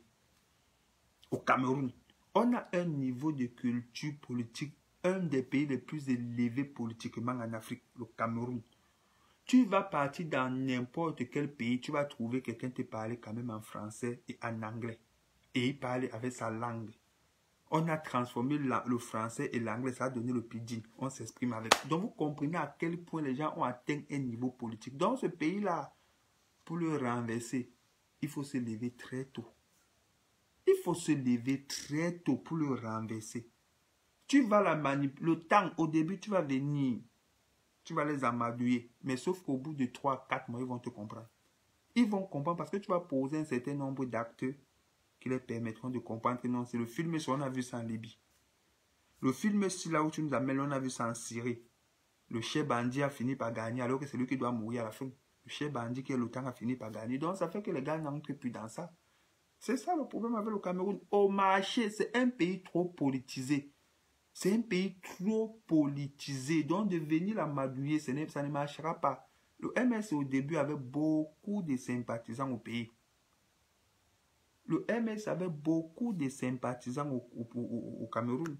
Au Cameroun, on a un niveau de culture politique, un des pays les plus élevés politiquement en Afrique, le Cameroun. Tu vas partir dans n'importe quel pays, tu vas trouver quelqu'un te parler quand même en français et en anglais. Et il parle avec sa langue. On a transformé le français et l'anglais, ça a donné le pidgin. On s'exprime avec. Donc vous comprenez à quel point les gens ont atteint un niveau politique. Dans ce pays-là, pour le renverser, il faut se lever très tôt. Il faut se lever très tôt pour le renverser. Tu vas la manipuler. Le temps, au début, tu vas venir. Tu vas les amadouiller. Mais sauf qu'au bout de 3-4 mois, ils vont te comprendre. Ils vont comprendre parce que tu vas poser un certain nombre d'actes qui les permettront de comprendre que non, c'est le film, on a vu ça en Libye. Le film, si là où tu nous amènes, on a vu ça en Syrie. Le chef bandit a fini par gagner alors que c'est lui qui doit mourir à la fin. Le chef bandit qui est l'OTAN a fini par gagner. Donc ça fait que les gars n'entrent plus dans ça. C'est ça le problème avec le Cameroun. Au marché, c'est un pays trop politisé. C'est un pays trop politisé. Donc de venir l'amadouiller, ça ne marchera pas. Le MS au début avait beaucoup de sympathisants au pays. Le MS avait beaucoup de sympathisants au Cameroun.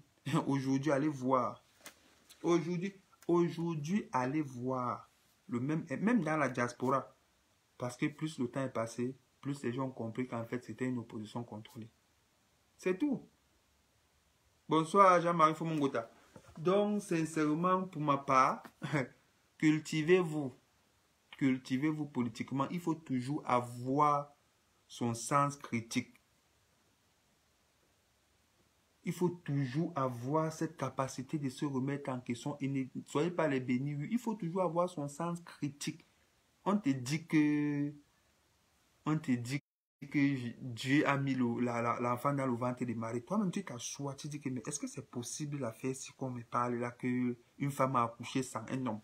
Aujourd'hui, allez voir. Aujourd'hui, allez voir. Même dans la diaspora. Parce que plus le temps est passé, plus les gens ont compris qu'en fait, c'était une opposition contrôlée. C'est tout. Bonsoir, Jean-Marie Fomongota. Donc, sincèrement, pour ma part, cultivez-vous. Cultivez-vous politiquement. Il faut toujours avoir son sens critique. Il faut toujours avoir cette capacité de se remettre en question. Et ne soyez pas les bénis. Il faut toujours avoir son sens critique. On te dit que Dieu a mis l'enfant dans le ventre de Marie. Toi-même, tu t'assois, tu dis que mais est-ce que c'est possible à faire si qu'on me parle là qu'une femme a accouché sans un homme?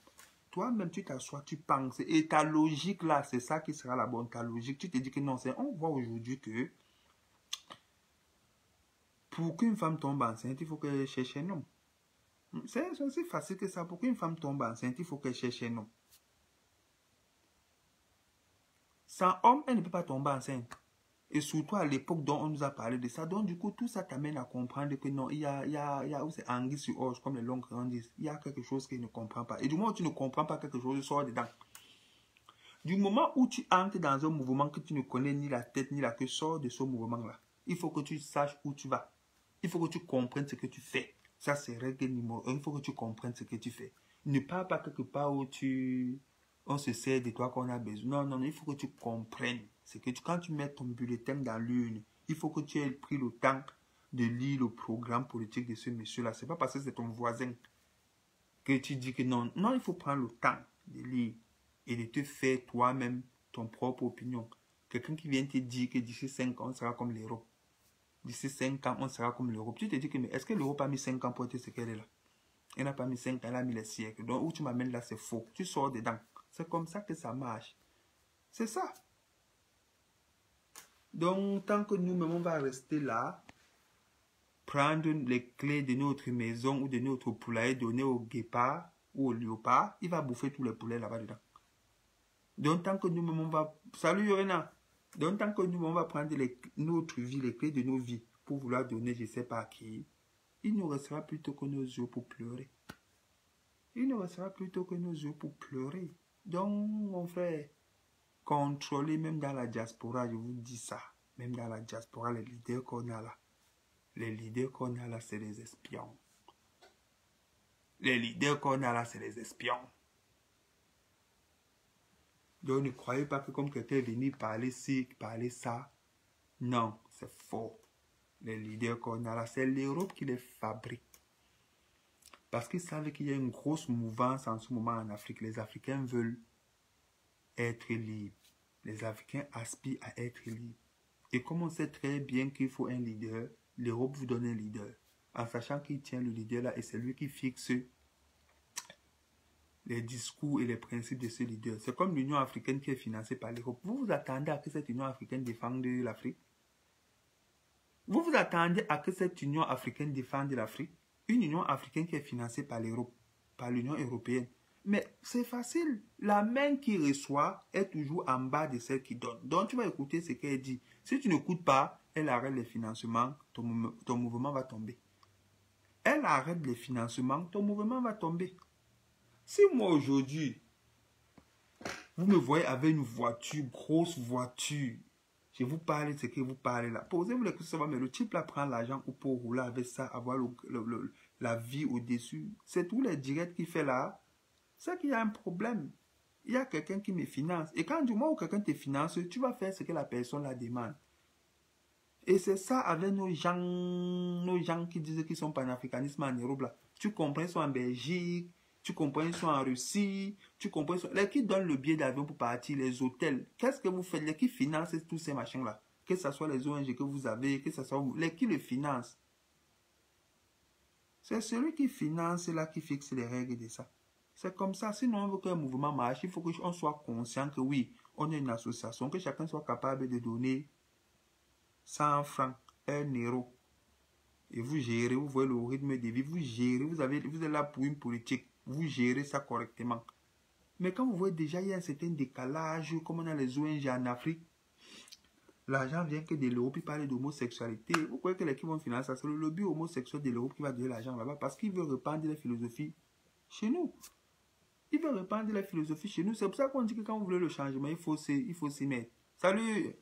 Toi-même, tu t'assois, tu penses. Et ta logique là, c'est ça qui sera la bonne. Ta logique, tu te dis que non, on voit aujourd'hui que pour qu'une femme tombe enceinte, il faut qu'elle cherche un homme. C'est aussi facile que ça. Pour qu'une femme tombe enceinte, il faut qu'elle cherche un homme. Sans homme, elle ne peut pas tomber enceinte. Et surtout à l'époque dont on nous a parlé de ça. Donc du coup, tout ça t'amène à comprendre que non, il y a où c'est anguille sur orge, comme les longs créants disent. Il y a quelque chose qu'il ne comprend pas. Et du moment où tu ne comprends pas quelque chose, tu sors dedans. Du moment où tu entres dans un mouvement que tu ne connais ni la tête ni la queue, sors de ce mouvement-là. Il faut que tu saches où tu vas. Il faut que tu comprennes ce que tu fais. Ça, c'est règle numéro 1. Il faut que tu comprennes ce que tu fais. Ne pars pas quelque part où on se sert de toi qu'on a besoin. Non, il faut que tu comprennes. C'est que quand tu mets ton bulletin dans l'urne, il faut que tu aies pris le temps de lire le programme politique de ce monsieur-là. C'est pas parce que c'est ton voisin que tu dis que non. Non, il faut prendre le temps de lire et de te faire toi-même ton propre opinion. Quelqu'un qui vient te dire que d'ici 5 ans, on sera comme l'Europe. D'ici 5 ans, on sera comme l'Europe. Tu te dis que mais est-ce que l'Europe a mis 5 ans pour être ce qu'elle est là? Elle n'a pas mis 5 ans, elle a mis les siècles. Donc où tu m'amènes là, c'est faux. Tu sors dedans. C'est comme ça que ça marche. C'est ça. Donc, tant que nous-mêmes, on va rester là, prendre les clés de notre maison ou de notre poulailler, donner au guépard ou au léopard, il va bouffer tous les poulets là-bas dedans. Donc, tant que nous-mêmes, on va... Salut Yorena! Donc, tant que nous-mêmes, on va prendre notre vie, les clés de nos vies, pour vouloir donner, je ne sais pas à qui, il nous restera plutôt que nos yeux pour pleurer. Il nous restera plutôt que nos yeux pour pleurer. Donc, mon frère, contrôlez même dans la diaspora, je vous dis ça. Même dans la diaspora, les leaders qu'on a là. Les leaders qu'on a là, c'est les espions. Les leaders qu'on a là, c'est les espions. Donc, ne croyez pas que comme quelqu'un est venu parler ci, parler ça. Non, c'est faux. Les leaders qu'on a là, c'est l'Europe qui les fabrique. Parce qu'ils savent qu'il y a une grosse mouvance en ce moment en Afrique. Les Africains veulent être libres. Les Africains aspirent à être libres. Et comme on sait très bien qu'il faut un leader, l'Europe vous donne un leader. En sachant qu'il tient le leader là et c'est lui qui fixe les discours et les principes de ce leader. C'est comme l'Union africaine qui est financée par l'Europe. Vous vous attendez à que cette Union africaine défende l'Afrique? Vous vous attendez à que cette Union africaine défende l'Afrique? Une Union africaine qui est financée par l'Europe, par l'Union européenne. Mais c'est facile. La main qui reçoit est toujours en bas de celle qui donne. Donc tu vas écouter ce qu'elle dit. Si tu n'écoutes pas, elle arrête les financements, ton mouvement va tomber. Elle arrête les financements, ton mouvement va tomber. Si moi aujourd'hui, vous me voyez avec une voiture, grosse voiture, je vous parle de ce que vous parlez là. Posez-vous les questions, mais le type là prend l'argent ou pour rouler avec ça, avoir la vie au-dessus. C'est tous les directs qu'il fait là. C'est qu'il y a un problème. Il y a quelqu'un qui me finance. Et quand du moment où quelqu'un te finance, tu vas faire ce que la personne la demande. Et c'est ça avec nos gens qui disent qu'ils sont panafricanisme en Europe là. Tu comprends, ils sont en Belgique. Tu comprends, ils sont en Russie, tu comprends, les qui donnent le billet d'avion pour partir, les hôtels, qu'est-ce que vous faites, les qui financent tous ces machins-là, que ce soit les ONG que vous avez, que ce soit les qui le financent. C'est celui qui finance là qui fixe les règles de ça. C'est comme ça, sinon on veut qu'un mouvement marche, il faut qu'on soit conscient que oui, on est une association, que chacun soit capable de donner 100 francs, 1 euro. Et vous gérez, vous voyez le rythme de vie, vous gérez, vous êtes là pour une politique. Vous gérez ça correctement. Mais quand vous voyez déjà, il y a un certain décalage, comme on a les ONG en Afrique, l'argent vient que de l'Europe, il parle d'homosexualité. Vous croyez que les qui vont financer ça, c'est le lobby homosexuel de l'Europe qui va donner l'argent là-bas parce qu'il veut répandre la philosophie chez nous. Il veut répandre la philosophie chez nous. C'est pour ça qu'on dit que quand vous voulez le changement, il faut s'y mettre. Salut!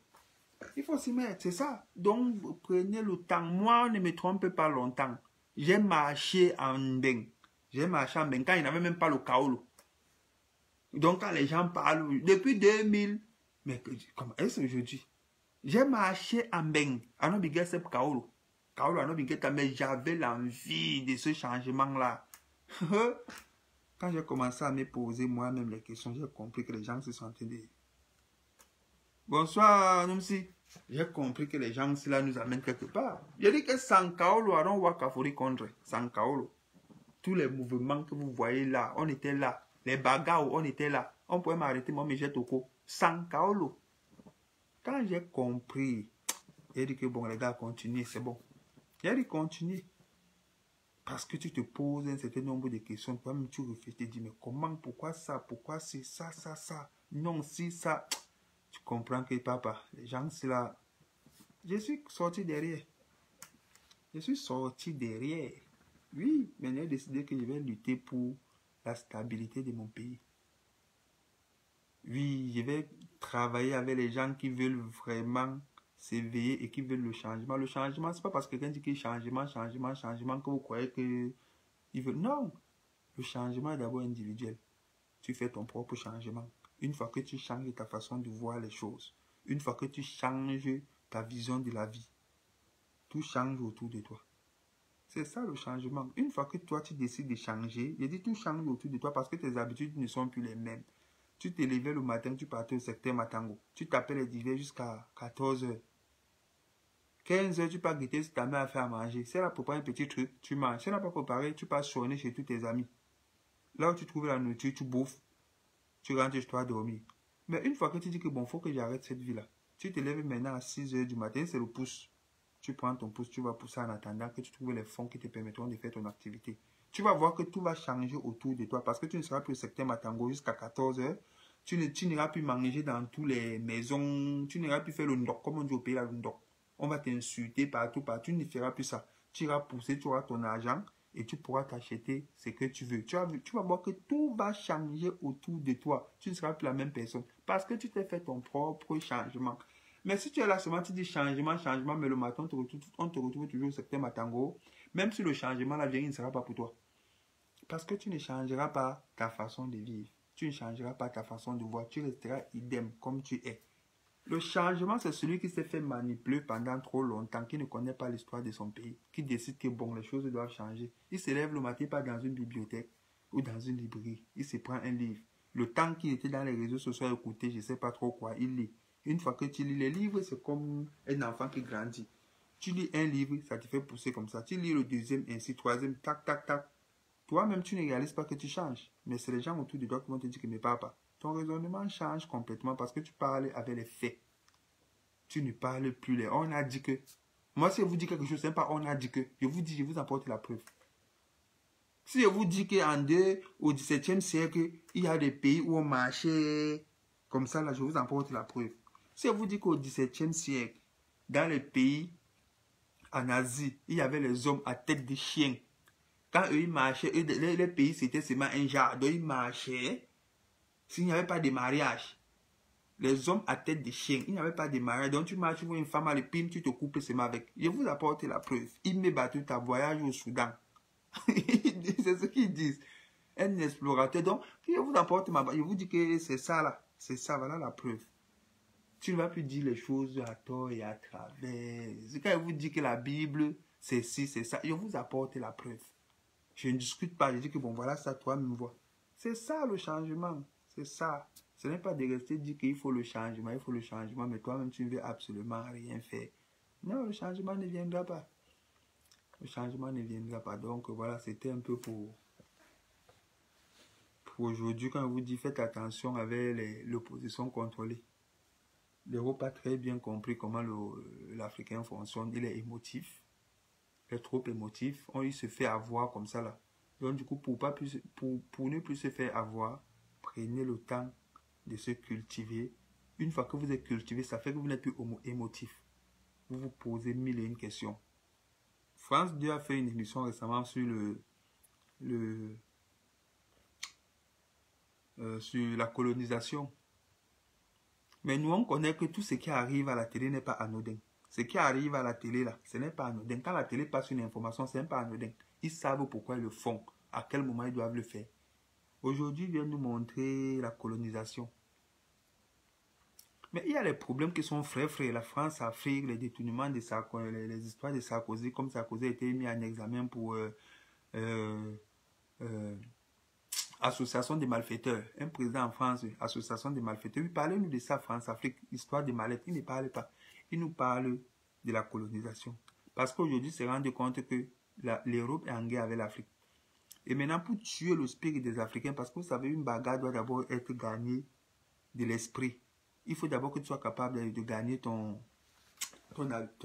Il faut s'y mettre, c'est ça. Donc, prenez le temps. Moi, ne me trompe pas longtemps. J'ai marché en Mbeng. J'ai marché en Mbeng quand il n'avait même pas le kaolo. Donc, quand les gens parlent, depuis 2000, mais comment est-ce aujourd'hui? J'ai marché en Mbeng. Anobigé c'est kaolo. Kaolo anobigé, mais j'avais l'envie de ce changement-là. Quand j'ai commencé à me poser moi-même les questions, j'ai compris que les gens se sentaient des... Bonsoir, Numsi. J'ai compris que les gens là nous amènent quelque part. J'ai dit que sans Kaolo, on va Kafori contre. Sans Kaolo. Tous les mouvements que vous voyez là, on était là. Les bagarres, on était là. On pouvait m'arrêter, moi, mais j'ai toko. Sans Kaolo. Quand j'ai compris, j'ai dit que bon, les gars, continuez, c'est bon. J'ai dit continuez. Parce que tu te poses un certain nombre de questions. Toi-même, tu réfléchis, tu te dis, mais comment, pourquoi ça, pourquoi c'est ça, ça, ça. Non, si, ça. Tu comprends que papa, les gens, c'est là. Je suis sorti derrière. Je suis sorti derrière. Oui, mais j'ai décidé que je vais lutter pour la stabilité de mon pays. Oui, je vais travailler avec les gens qui veulent vraiment s'éveiller et qui veulent le changement. Le changement, c'est pas parce que quelqu'un dit que changement, que vous croyez que il veut. Non, le changement est d'abord individuel. Tu fais ton propre changement. Une fois que tu changes ta façon de voir les choses, une fois que tu changes ta vision de la vie, tout change autour de toi. C'est ça le changement. Une fois que toi tu décides de changer, je dis tout change autour de toi parce que tes habitudes ne sont plus les mêmes. Tu te levais le matin, tu partais au secteur Matango. Tu t'appelles les divers jusqu'à 14 h. 15 h, tu pars guetter si ta mère a fait à manger. Si elle a préparé un petit truc, tu manges. Si elle n'a pas préparé, tu pars sonner chez tous tes amis. Là où tu trouves la nourriture, tu bouffes. Tu rentres chez toi dormir. Mais une fois que tu dis que bon, faut que j'arrête cette vie-là. Tu te lèves maintenant à 6 h du matin, c'est le pouce. tu prends ton pouce, tu vas pousser en attendant que tu trouves les fonds qui te permettront de faire ton activité. Tu vas voir que tout va changer autour de toi parce que tu ne seras plus au secteur Matango jusqu'à 14 h. Tu n'iras plus manger dans toutes les maisons. Tu n'iras plus faire le ndok, comme on dit au pays là, le ndok. On va t'insulter partout, partout. Tu ne feras plus ça. Tu iras pousser, tu auras ton argent et tu pourras t'acheter ce que tu veux. Tu vas voir que tout va changer autour de toi. Tu ne seras plus la même personne parce que tu t'es fait ton propre changement. Mais si tu es là seulement, tu dis changement, changement, mais le matin, on te retrouve toujours au secteur Matango. Même si le changement, la vérité ne sera pas pour toi. Parce que tu ne changeras pas ta façon de vivre. Tu ne changeras pas ta façon de voir. Tu resteras idem comme tu es. Le changement, c'est celui qui s'est fait manipuler pendant trop longtemps, qui ne connaît pas l'histoire de son pays, qui décide que bon, les choses doivent changer. Il se lève le matin, pas dans une bibliothèque ou dans une librairie. Il se prend un livre. Le temps qu'il était dans les réseaux sociaux à écouter, je ne sais pas trop quoi, il lit. Une fois que tu lis les livres, c'est comme un enfant qui grandit. Tu lis un livre, ça te fait pousser comme ça. Tu lis le deuxième, ainsi, troisième, tac, tac, tac. Toi-même, tu ne réalises pas que tu changes. Mais c'est les gens autour de toi qui vont te dire que ne parle pas. Ton raisonnement change complètement parce que tu parles avec les faits. Tu ne parles plus les... On a dit que... Moi, si je vous dis quelque chose, c'est pas on a dit que. Je vous dis, je vous apporte la preuve. Si je vous dis au XVIIe siècle, il y a des pays où on marchait comme ça, là, je vous apporte la preuve. Si je vous dis qu'au XVIIe siècle, dans les pays en Asie, il y avait les hommes à tête de chiens. Quand eux, ils marchaient, les pays, c'était seulement un jardin, ils marchaient. S'il n'y avait pas de mariage, les hommes à tête de chien, il n'y avait pas de mariage. Donc tu marches, tu vois une femme à l'épine, tu te coupes seulement avec. Je vous apporte la preuve. Il me battu ta voyage au Soudan. C'est ce qu'ils disent. Un explorateur. Donc, je vous apporte je vous dis que c'est ça là. C'est ça, voilà la preuve. Tu ne vas plus dire les choses à tort et à travers. Quand je vous dis que la Bible, c'est ci, c'est ça, je vous apporte la preuve. Je ne discute pas, je dis que bon, voilà ça, toi me vois. C'est ça le changement, c'est ça. Ce n'est pas de rester dire qu'il faut le changement, mais toi-même tu ne veux absolument rien faire. Non, le changement ne viendra pas. Le changement ne viendra pas. Donc voilà, c'était un peu pour aujourd'hui. Quand je vous dis faites attention avec l'opposition contrôlée. L'Europe a très bien compris comment l'Africain fonctionne. Il est émotif. Il est trop émotif. Il se fait avoir comme ça là. Donc du coup, pour ne plus se faire avoir, prenez le temps de se cultiver. Une fois que vous êtes cultivé, ça fait que vous n'êtes plus émotif. Vous vous posez mille et une questions. France 2 a fait une émission récemment sur sur la colonisation. Mais nous, on connaît que tout ce qui arrive à la télé n'est pas anodin. Ce qui arrive à la télé, là, ce n'est pas anodin. Quand la télé passe une information, ce n'est pas anodin. Ils savent pourquoi ils le font, à quel moment ils doivent le faire. Aujourd'hui, ils viennent nous montrer la colonisation. Mais il y a les problèmes qui sont frères. La France, Afrique, les détournements de Sarkozy, les histoires de Sarkozy, comme Sarkozy a été mis en examen pour association des malfaiteurs. Un président en France, association des malfaiteurs. Il parlait nous de ça, France, Afrique, histoire de mal-être. Il ne parle pas. Il nous parle de la colonisation. Parce qu'aujourd'hui, il se rend compte que l'Europe est en guerre avec l'Afrique. Et maintenant, pour tuer le spirit des Africains, parce que vous savez, une bagarre doit d'abord être gagnée de l'esprit. Il faut d'abord que tu sois capable de gagner ton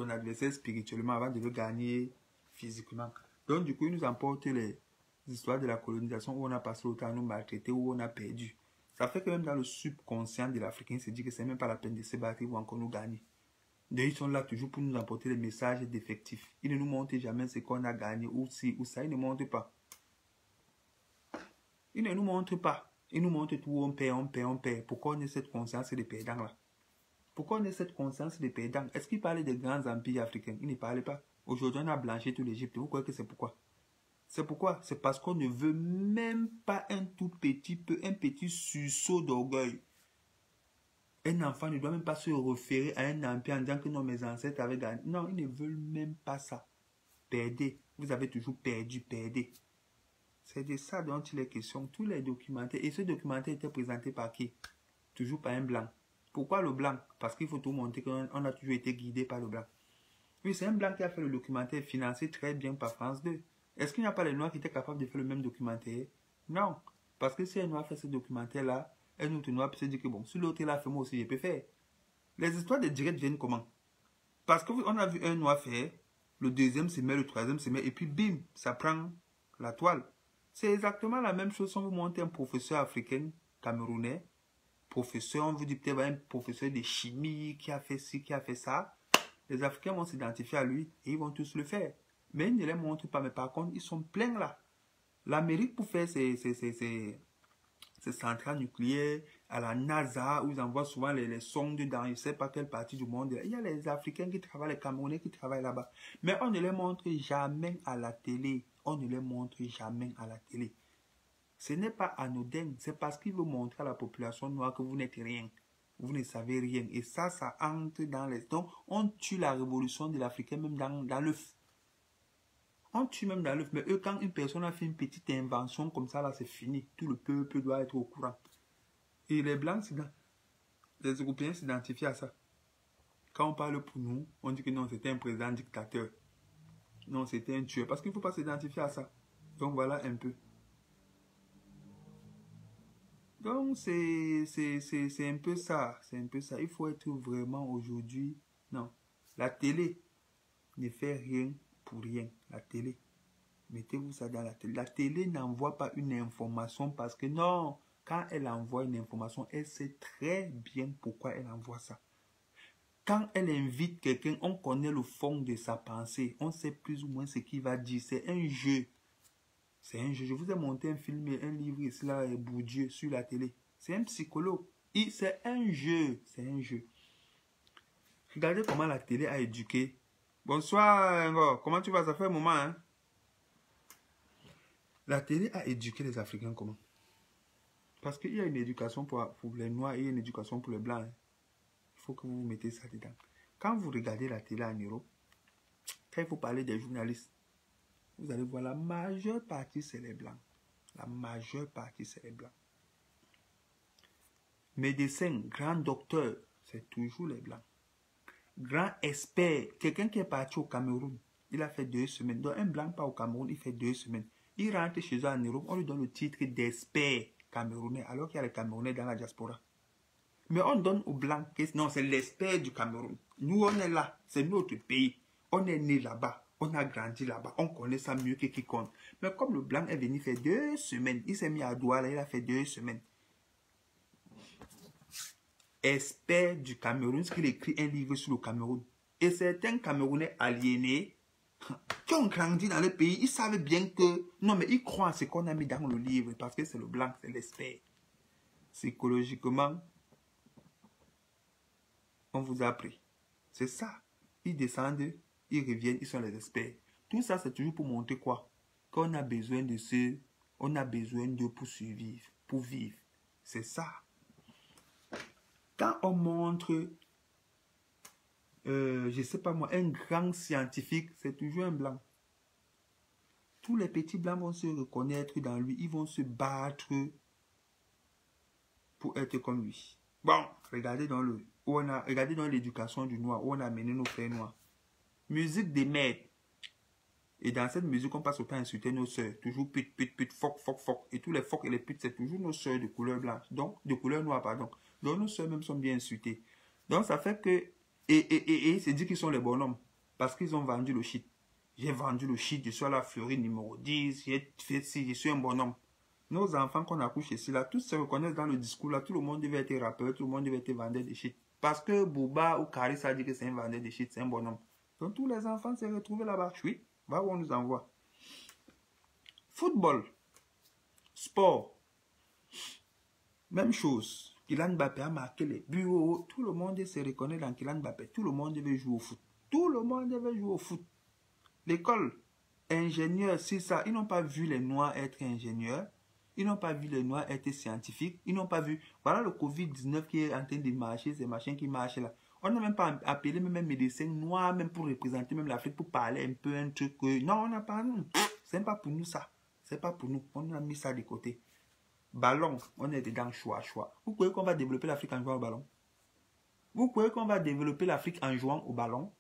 adversaire spirituellement avant de le gagner physiquement. Donc, du coup, il nous emporte les histoires de la colonisation où on a passé autant à nous maltraiter, où on a perdu. Ça fait que même dans le subconscient de l'Africain, il se dit que c'est même pas la peine de se battre, ils vont encore nous gagner. Donc, ils sont là toujours pour nous apporter les messages défectifs. Ils ne nous montrent jamais ce qu'on a gagné, ou si, ou ça, ils ne montrent pas. Ils ne nous montrent pas. Ils nous montrent tout, on perd. Pourquoi on a cette conscience des perdants là? Pourquoi on a cette conscience des perdants? Est-ce qu'ils parlaient des grands empires africains? Ils ne parlaient pas. Aujourd'hui, on a blanchi tout l'Égypte. Vous croyez que c'est pourquoi? C'est pourquoi? C'est parce qu'on ne veut même pas un tout petit peu, un petit sursaut d'orgueil. Un enfant ne doit même pas se référer à un empire en disant que non, mes ancêtres avaient gagné. Non, ils ne veulent même pas ça. Perdez. Vous avez toujours perdu, perdez. C'est de ça dont il est question. Tous les documentaires. Et ce documentaire était présenté par qui? Toujours par un blanc. Pourquoi le blanc? Parce qu'il faut tout montrer qu'on a toujours été guidé par le blanc. Oui, c'est un blanc qui a fait le documentaire financé très bien par France 2. Est-ce qu'il n'y a pas les noirs qui étaient capables de faire le même documentaire? Non. Parce que si un noir fait ce documentaire-là, un autre noir peut se dire que bon, si l'autre l'a fait, moi aussi je peux faire. Les histoires de direct viennent comment? Parce qu'on a vu un noir faire, le deuxième se met, le troisième se met, et puis bim, ça prend la toile. C'est exactement la même chose si on vous montre un professeur africain, camerounais, professeur, on vous dit peut-être un professeur de chimie qui a fait ci, qui a fait ça. Les Africains vont s'identifier à lui et ils vont tous le faire. Mais ils ne les montrent pas, mais par contre, ils sont pleins là. L'Amérique, pour faire ses centrales nucléaires, à la NASA, où ils envoient souvent les sondes dans je ne sais pas quelle partie du monde. Il y a les Africains qui travaillent, les Camerounais qui travaillent là-bas. Mais on ne les montre jamais à la télé. On ne les montre jamais à la télé. Ce n'est pas anodin. C'est parce qu'il veut montrer à la population noire que vous n'êtes rien. Vous ne savez rien. Et ça entre dans les... Donc, on tue la révolution de l'Africain même dans l'œuf. On tue même dans l'œuf. Mais eux, quand une personne a fait une petite invention comme ça, là, c'est fini. Tout le peuple doit être au courant. Et les Blancs, les Européens s'identifient à ça. Quand on parle pour nous, on dit que non, c'était un président dictateur. Non, c'était un tueur. Parce qu'il ne faut pas s'identifier à ça. Donc, voilà un peu. Donc, c'est un peu ça. C'est un peu ça. Il faut être vraiment aujourd'hui... Non. La télé ne fait rien pour rien. La télé. Mettez-vous ça dans la télé. La télé n'envoie pas une information parce que non... Quand elle envoie une information, elle sait très bien pourquoi elle envoie ça. Quand elle invite quelqu'un, on connaît le fond de sa pensée. On sait plus ou moins ce qu'il va dire. C'est un jeu. C'est un jeu. Je vous ai monté un film et un livre ici, là, Bourdieu, sur la télé. C'est un psychologue. C'est un jeu. C'est un jeu. Regardez comment la télé a éduqué. Bonsoir, Ngo. Comment tu vas? Ça fait un moment, hein? La télé a éduqué les Africains comment? Parce qu'il y a une éducation pour les Noirs et une éducation pour les Blancs. Hein. Il faut que vous mettez ça dedans. Quand vous regardez la télé en Europe, quand il faut parler des journalistes, vous allez voir la majeure partie, c'est les Blancs. La majeure partie, c'est les Blancs. Médecins, grands docteurs, c'est toujours les Blancs. Grand expert, quelqu'un qui est parti au Cameroun, il a fait 2 semaines. Donc un Blanc part au Cameroun, il fait 2 semaines. Il rentre chez eux en Europe, on lui donne le titre d'expert camerounais, alors qu'il y a les Camerounais dans la diaspora. Mais on donne aux Blancs, non, c'est l'expert du Cameroun. Nous, on est là, c'est notre pays. On est né là-bas, on a grandi là-bas, on connaît ça mieux que quiconque. Mais comme le Blanc est venu faire 2 semaines, il s'est mis à Douala, il a fait 2 semaines. Expert du Cameroun, ce qu'il écrit un livre sur le Cameroun. Et certains Camerounais aliénés, qui ont grandi dans le pays, ils savent bien que... Non, mais ils croient à ce qu'on a mis dans le livre, parce que c'est le Blanc, c'est l'expert. Psychologiquement, on vous a appris. C'est ça. Ils descendent, ils reviennent, ils sont les experts. Tout ça, c'est toujours pour montrer quoi? Qu'on a besoin de ceux, on a besoin d'eux pour survivre, pour vivre. C'est ça. Quand on montre, je ne sais pas moi, un grand scientifique, c'est toujours un Blanc. Tous les petits Blancs vont se reconnaître dans lui, ils vont se battre pour être comme lui. Bon, regardez dans le... Regardez dans l'éducation du noir, où on a amené nos frères noirs. Musique des maîtres. Et dans cette musique, on passe autant à insulter nos soeurs. Toujours pute, pute, pute, foc, foc, foc. Et tous les focs et les putes, c'est toujours nos soeurs de couleur blanche. Donc, de couleur noire, pardon. Donc, nos soeurs même sont bien insultées. Donc, ça fait que... Et c'est dit qu'ils sont les bonhommes. Parce qu'ils ont vendu le shit. J'ai vendu le shit, je suis à la fleurie numéro 10. J'ai fait ci, je suis un bonhomme. Nos enfants qu'on accouche ici, là, tous se reconnaissent dans le discours, là. Tout le monde devait être rappeur, tout le monde devait être vendeur de shit. Parce que Bouba ou Karis a dit que c'est un vendeur de shit, c'est un bonhomme. Donc tous les enfants s'est retrouvés là-bas. Oui, va où on nous envoie. Football, sport, même chose. Kylian Mbappé a marqué les buts. Tout le monde se reconnaît dans Kylian Mbappé. Tout le monde veut jouer au foot. Tout le monde veut jouer au foot. L'école, ingénieur, c'est ça. Ils n'ont pas vu les Noirs être ingénieurs. Ils n'ont pas vu les Noirs être scientifiques. Ils n'ont pas vu... Voilà le Covid-19 qui est en train de marcher, ces machins qui marchent là. On n'a même pas appelé même un médecin noir, même pour représenter même l'Afrique, pour parler un peu, un truc. Non, on n'a pas... C'est pas pour nous ça. C'est pas pour nous. On a mis ça de côté. Ballon, on est dedans, choix. Vous croyez qu'on va développer l'Afrique en jouant au ballon? Vous croyez qu'on va développer l'Afrique en jouant au ballon?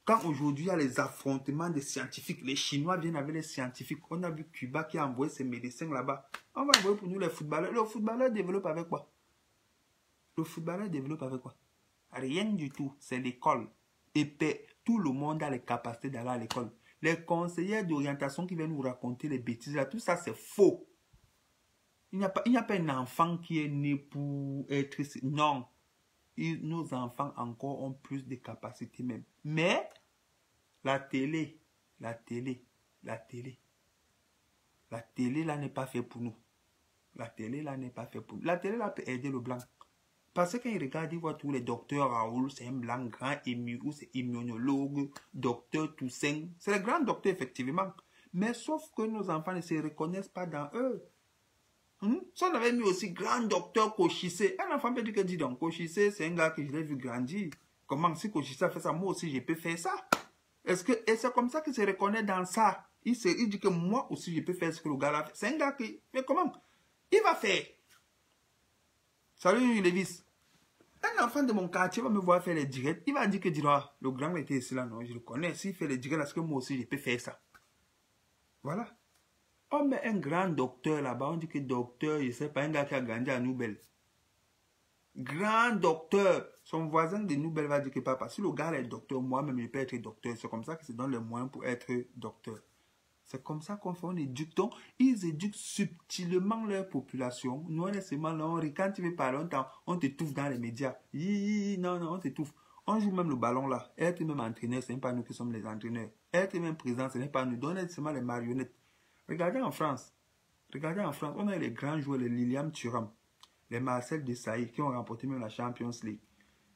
Quand aujourd'hui il y a les affrontements des scientifiques, les Chinois viennent avec les scientifiques. On a vu Cuba qui a envoyé ses médecins là-bas. On va envoyer pour nous les footballeurs. Le footballeur développe avec quoi? Le footballeur développe avec quoi? Rien du tout. C'est l'école. épais. Tout le monde a les capacités d'aller à l'école. Les conseillers d'orientation qui viennent nous raconter les bêtises, là, tout ça, c'est faux. Il n'y a pas un enfant qui est né pour être... Non. Nos enfants encore ont plus de capacités même. Mais la télé là n'est pas fait pour nous. La télé là n'est pas fait pour nous. La télé là peut aider le blanc. Parce qu'il regarde, il voit tous les docteurs Raoul, c'est un blanc grand, ou c'est immunologue, docteur Toussaint. C'est les grands docteurs effectivement. Mais sauf que nos enfants ne se reconnaissent pas dans eux. Si on avait mis aussi grand docteur Cochissé, un enfant peut dire que dis donc, Cochissé, c'est un gars que je l'ai vu grandir. Comment si Cochissé a fait ça, moi aussi je peux faire ça. Et c'est comme ça qu'il se reconnaît dans ça. Il dit que moi aussi je peux faire ce que le gars a fait. C'est un gars qui, mais comment? Il va faire. Salut Lévis. Un enfant de mon quartier va me voir faire les directs. Il va dire que dis-moi, le grand était ici là, non, je le connais. S'il fait les directs, est-ce que moi aussi je peux faire ça? Voilà. On met un grand docteur là-bas, on dit que docteur, je ne sais pas, un gars qui a grandi à Nouvelle. Grand docteur. Son voisin de Nouvelle va dire que papa, si le gars est docteur, moi-même je peux être docteur. C'est comme ça qu'ils se donnent les moyens pour être docteur. C'est comme ça qu'on fait, on éduque. Donc, ils éduquent subtilement leur population. Nous, on est seulement là, quand tu veux parler, on t'étouffe dans les médias. Non, on t'étouffe. On joue même le ballon là. Être même entraîneur, ce n'est pas nous qui sommes les entraîneurs. Être même président, ce n'est pas nous. On est seulement les marionnettes. Regardez en France, on a les grands joueurs, les Lilian Thuram, les Marcel Desailly qui ont remporté même la Champions League.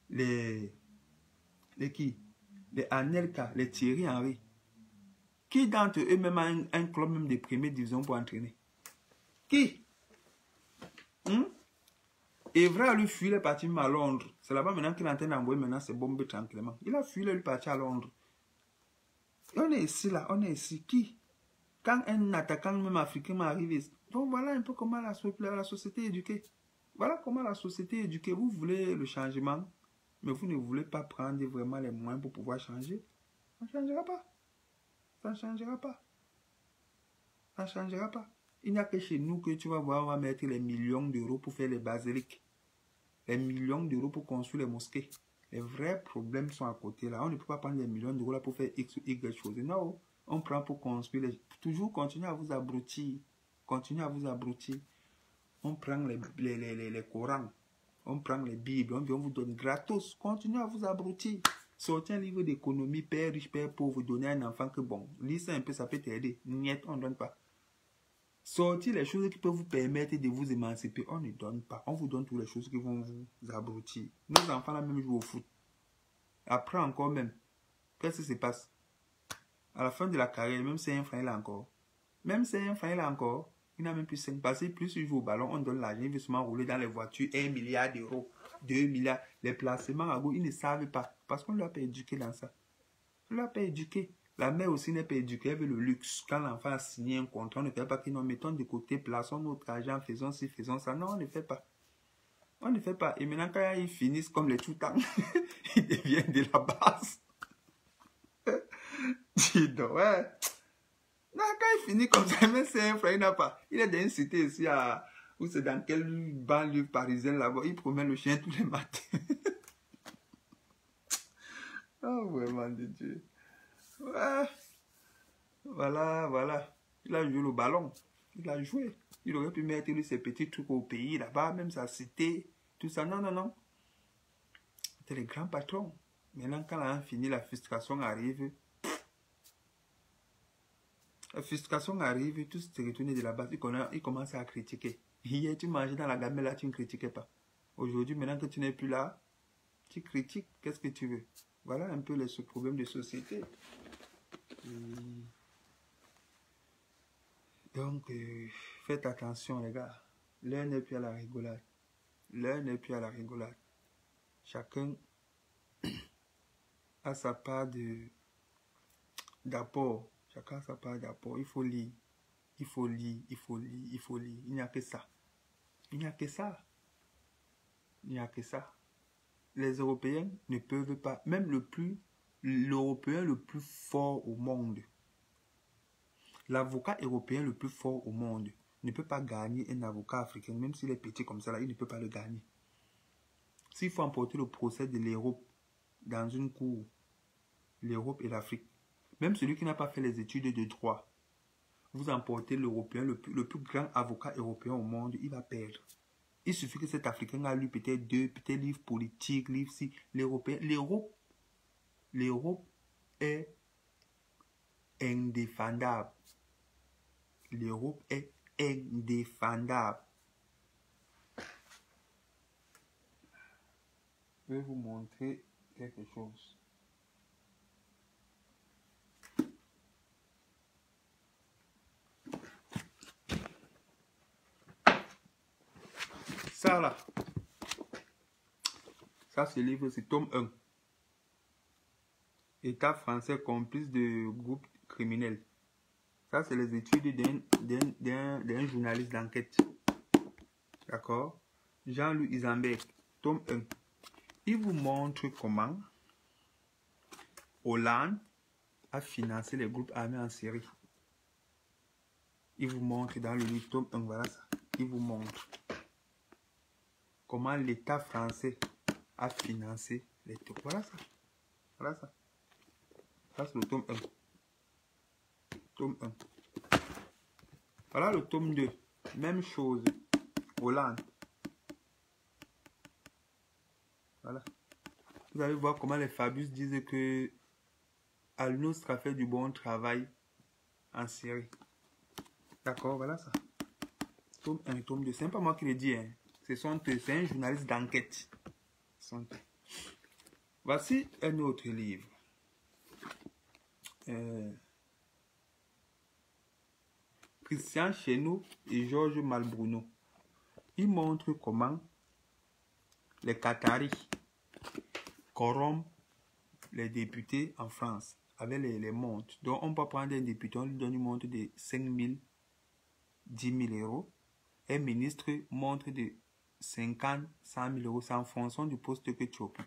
Les Anelka, les Thierry Henry. Qui d'entre eux même a un club même de première division pour entraîner? Qui? Evra a lui fui, il est parti même à Londres. C'est là-bas maintenant qu'il est en train d'envoyer maintenant ses bombes tranquillement. Il a fui, il est parti à Londres. Et on est ici là, on est ici. Qui? Quand un attaquant même africain m'arrive, donc voilà un peu comment la société est éduquée. Voilà comment la société est éduquée. Vous voulez le changement, mais vous ne voulez pas prendre vraiment les moyens pour pouvoir changer. Ça ne changera pas. Ça ne changera pas. Ça ne changera pas. Il n'y a que chez nous que tu vas voir, on va mettre les millions d'euros pour faire les basiliques. Les millions d'euros pour construire les mosquées. Les vrais problèmes sont à côté là. On ne peut pas prendre les millions d'euros là pour faire X ou Y choses. Non. On prend pour construire toujours continuer à vous abrutir. Continuez à vous abrutir. On prend les Corans. On prend les Bibles. On vous donne gratos. Continuez à vous abrutir. Sortez un livre d'économie, père riche, père pauvre. Donnez à un enfant que bon, lis ça un peu, ça peut t'aider. Niet, on ne donne pas. Sortez les choses qui peuvent vous permettre de vous émanciper. On ne donne pas. On vous donne toutes les choses qui vont vous abrutir. Nos enfants là même jouent au foot. Après encore même. Qu'est-ce qui se passe? À la fin de la carrière, même si un frère là encore. Même si un frère là encore, il n'a même plus 5 passés. Plus il joue au ballon, on donne l'argent. Il veut seulement rouler dans les voitures. 1 milliard d'euros, 2 milliards. Les placements à gauche, ils ne savent pas. Parce qu'on ne l'a pas éduqué dans ça. On ne l'a pas éduqué. La mère aussi n'est pas éduquée. Elle veut le luxe. Quand l'enfant a signé un contrat, on ne fait pas que nous mettons de côté, plaçons notre argent, faisons ci, faisons ça. Non, on ne fait pas. On ne fait pas. Et maintenant, quand ils finissent comme les tout-temps, ils deviennent de la base. Dis donc, ouais. Non, quand il finit comme ça, même c'est un frère, il n'a pas. Il est dans une cité ici, ou c'est dans quelle banlieue parisienne là-bas, il promène le chien tous les matins. Oh, vraiment de Dieu. Ouais. Voilà. Il a joué le ballon. Il a joué. Il aurait pu mettre lui, ses petits trucs au pays là-bas, même sa cité, tout ça. Non. C'était les grands patrons. Maintenant, quand on a fini, la frustration arrive. La frustration arrive, tout se retourne de la base, il commence à critiquer. Hier, tu mangeais dans la gamelle, là, tu ne critiquais pas. Aujourd'hui, maintenant que tu n'es plus là, tu critiques. Qu'est-ce que tu veux? Voilà un peu ce problème de société. Donc, faites attention, les gars. L'heure n'est plus à la rigolade. L'heure n'est plus à la rigolade. Chacun a sa part d'apport. Chacun a sa part d'apport. Il faut lire. Il faut lire. Il n'y a que ça. Il n'y a que ça. Les Européens ne peuvent pas, même l'Européen le plus fort au monde, l'avocat européen le plus fort au monde ne peut pas gagner un avocat africain, même s'il est petit comme ça, là, il ne peut pas le gagner. S'il faut emporter le procès de l'Europe dans une cour, l'Europe et l'Afrique. Même celui qui n'a pas fait les études de droit, vous emportez l'Européen, le plus grand avocat européen au monde, il va perdre. Il suffit que cet Africain a lu peut-être peut-être livres politiques, livres si. L'Europe est indéfendable. L'Europe est indéfendable. Je vais vous montrer quelque chose. Ça là, ça ce livre, c'est tome 1. État français complice de groupes criminels. Ça, c'est les études d'un journaliste d'enquête. D'accord? Jean-Louis Isambert, tome 1. Il vous montre comment Hollande a financé les groupes armés en Syrie. Il vous montre dans le livre tome 1, voilà ça. Il vous montre comment l'État français a financé les troupes. Voilà ça. Voilà ça. Ça, c'est le tome 1. Tome 1. Voilà le tome 2. Même chose. Hollande. Voilà. Vous allez voir comment les Fabius disent que Al-Nusra fait du bon travail en Syrie. D'accord, voilà ça. Tome 1, tome 2. C'est pas moi qui le dis. Hein. C'est un journaliste d'enquête. Voici un autre livre. Christian Chesneau et Georges Malbruno. Ils montrent comment les Qataris corrompent les députés en France avec les montres. Donc on peut prendre un député, on lui donne une montre de 5 000, 10 000 euros. Un ministre montre de 50, 100 000 euros. C'est en fonction du poste que tu occupes.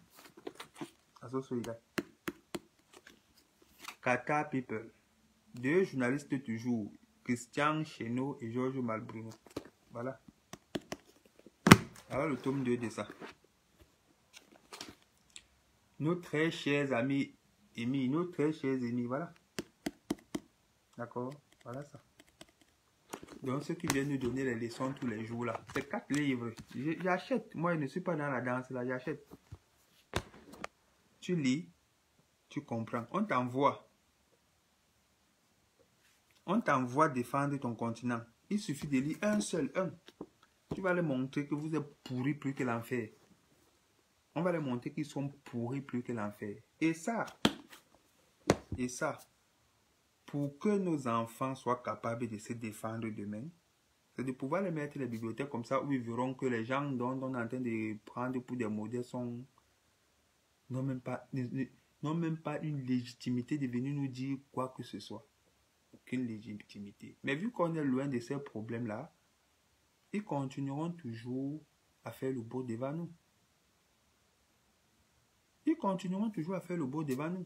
Qatar People. Deux journalistes toujours. Christian Chesneau et Georges Malbruno. Voilà. Voilà le tome 2 de ça. Nos très chers amis Amy, nos très chers amis, voilà. D'accord. Voilà ça. Donc ceux qui viennent nous donner les leçons tous les jours là. C'est 4 livres. J'achète. Moi je ne suis pas dans la danse là. J'achète. Tu lis. Tu comprends. On t'envoie. On t'envoie défendre ton continent. Il suffit de lire un seul. Tu vas leur montrer que vous êtes pourris plus que l'enfer. On va leur montrer qu'ils sont pourris plus que l'enfer. Et ça, pour que nos enfants soient capables de se défendre demain, c'est de pouvoir les mettre dans les bibliothèques comme ça où ils verront que les gens dont on est en train de prendre pour des modèles n'ont même pas une légitimité de venir nous dire quoi que ce soit. Aucune légitimité. Mais vu qu'on est loin de ces problèmes-là, ils continueront toujours à faire le beau devant nous. Ils continueront toujours à faire le beau devant nous.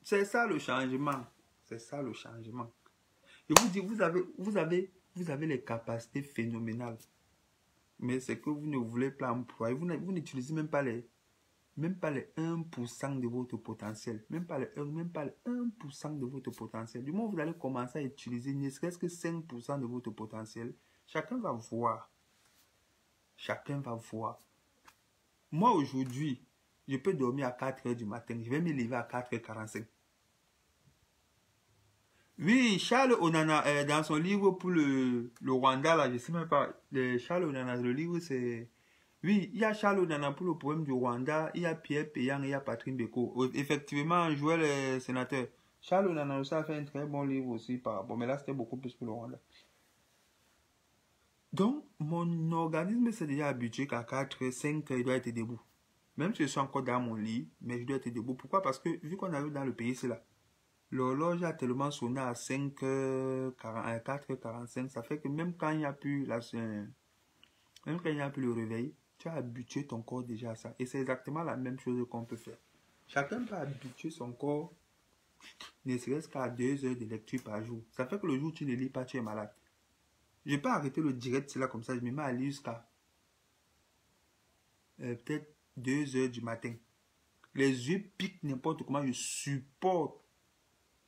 C'est ça le changement. C'est ça le changement. Je vous dis, vous avez les capacités phénoménales. Mais c'est que vous ne voulez pas employer. Vous n'utilisez même pas les 1% de votre potentiel. Même pas les 1% de votre potentiel. Du moment où vous allez commencer à utiliser ne serait-ce que 5% de votre potentiel, chacun va voir. Chacun va voir. Moi, aujourd'hui, je peux dormir à 4 h du matin. Je vais me lever à 4 h 45. Oui, Charles Onana, dans son livre pour le Rwanda, là, je ne sais même pas. Charles Onana, le livre, c'est... Oui, il y a Charles Onana pour le problème du Rwanda, il y a Pierre Peyang et il y a Patrick Beko. Effectivement, Joël est sénateur. Charles Onana aussi a fait un très bon livre aussi. Bon, mais là, c'était beaucoup plus pour le Rwanda. Donc, mon organisme s'est déjà habitué qu'à 4 h, 5 h, il doit être debout. Même si je suis encore dans mon lit, mais je dois être debout. Pourquoi? Parce que vu qu'on arrive dans le pays, c'est là. L'horloge a tellement sonné à 5 h, 4 h 45, ça fait que même quand il n'y a plus le réveil, tu as habitué ton corps déjà à ça. Et c'est exactement la même chose qu'on peut faire. Chacun peut habituer son corps, ne serait-ce qu'à 2 heures de lecture par jour. Ça fait que le jour où tu ne lis pas, tu es malade. Je peux arrêter le direct, c'est là comme ça, je me mets à lire jusqu'à peut-être 2 heures du matin. Les yeux piquent n'importe comment, je supporte.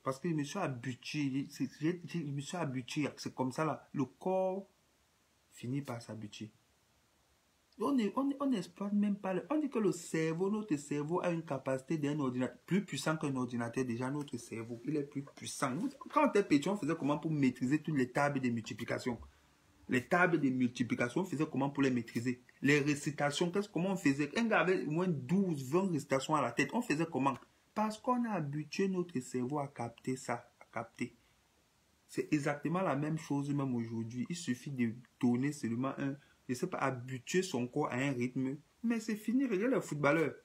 Parce que je me suis habitué. Je me suis habitué. C'est comme ça là. Le corps finit par s'habituer. On n'exploite même pas. On dit que le cerveau, notre cerveau a une capacité d'un ordinateur plus puissant qu'un ordinateur. Déjà, notre cerveau, il est plus puissant. Quand on était petit, on faisait comment pour maîtriser toutes les tables de multiplication? Les tables de multiplication, on faisait comment pour les maîtriser? Les récitations, comment on faisait? Un gars avait au moins 12, 20 récitations à la tête. On faisait comment? Parce qu'on a habitué notre cerveau à capter ça, à capter. C'est exactement la même chose même aujourd'hui. Il suffit de donner seulement je ne sais pas, habituer son corps à un rythme. Mais c'est fini. Regardez les footballeurs.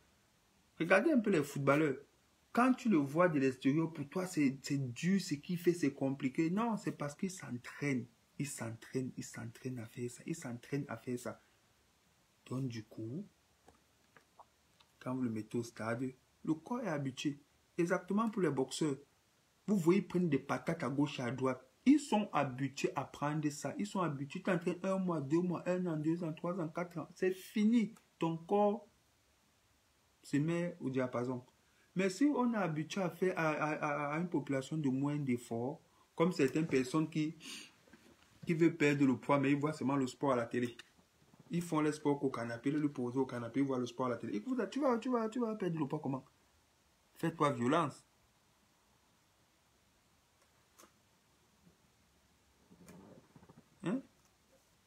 Regardez un peu les footballeurs. Quand tu le vois de l'extérieur, pour toi, c'est dur, ce qu'il fait, c'est compliqué. Non, c'est parce qu'il s'entraîne. Il s'entraîne à faire ça. Il s'entraîne à faire ça. Donc, du coup, quand vous le mettez au stade, le corps est habitué. Exactement pour les boxeurs. Vous voyez, ils prennent des patates à gauche et à droite. Ils sont habitués à prendre ça. Ils sont habitués à entraîner 1 mois, 2 mois, 1 an, 2 ans, 3 ans, 4 ans. C'est fini. Ton corps se met au diapason. Mais si on est habitué à faire à une population de moins d'efforts, comme certaines personnes qui veulent perdre le poids, mais ils voient seulement le sport à la télé. Ils font le sport au canapé, le poser au canapé, ils voient le sport à la télé. Écoute, tu vas perdre le poids comment? Fais-toi violence. Hein?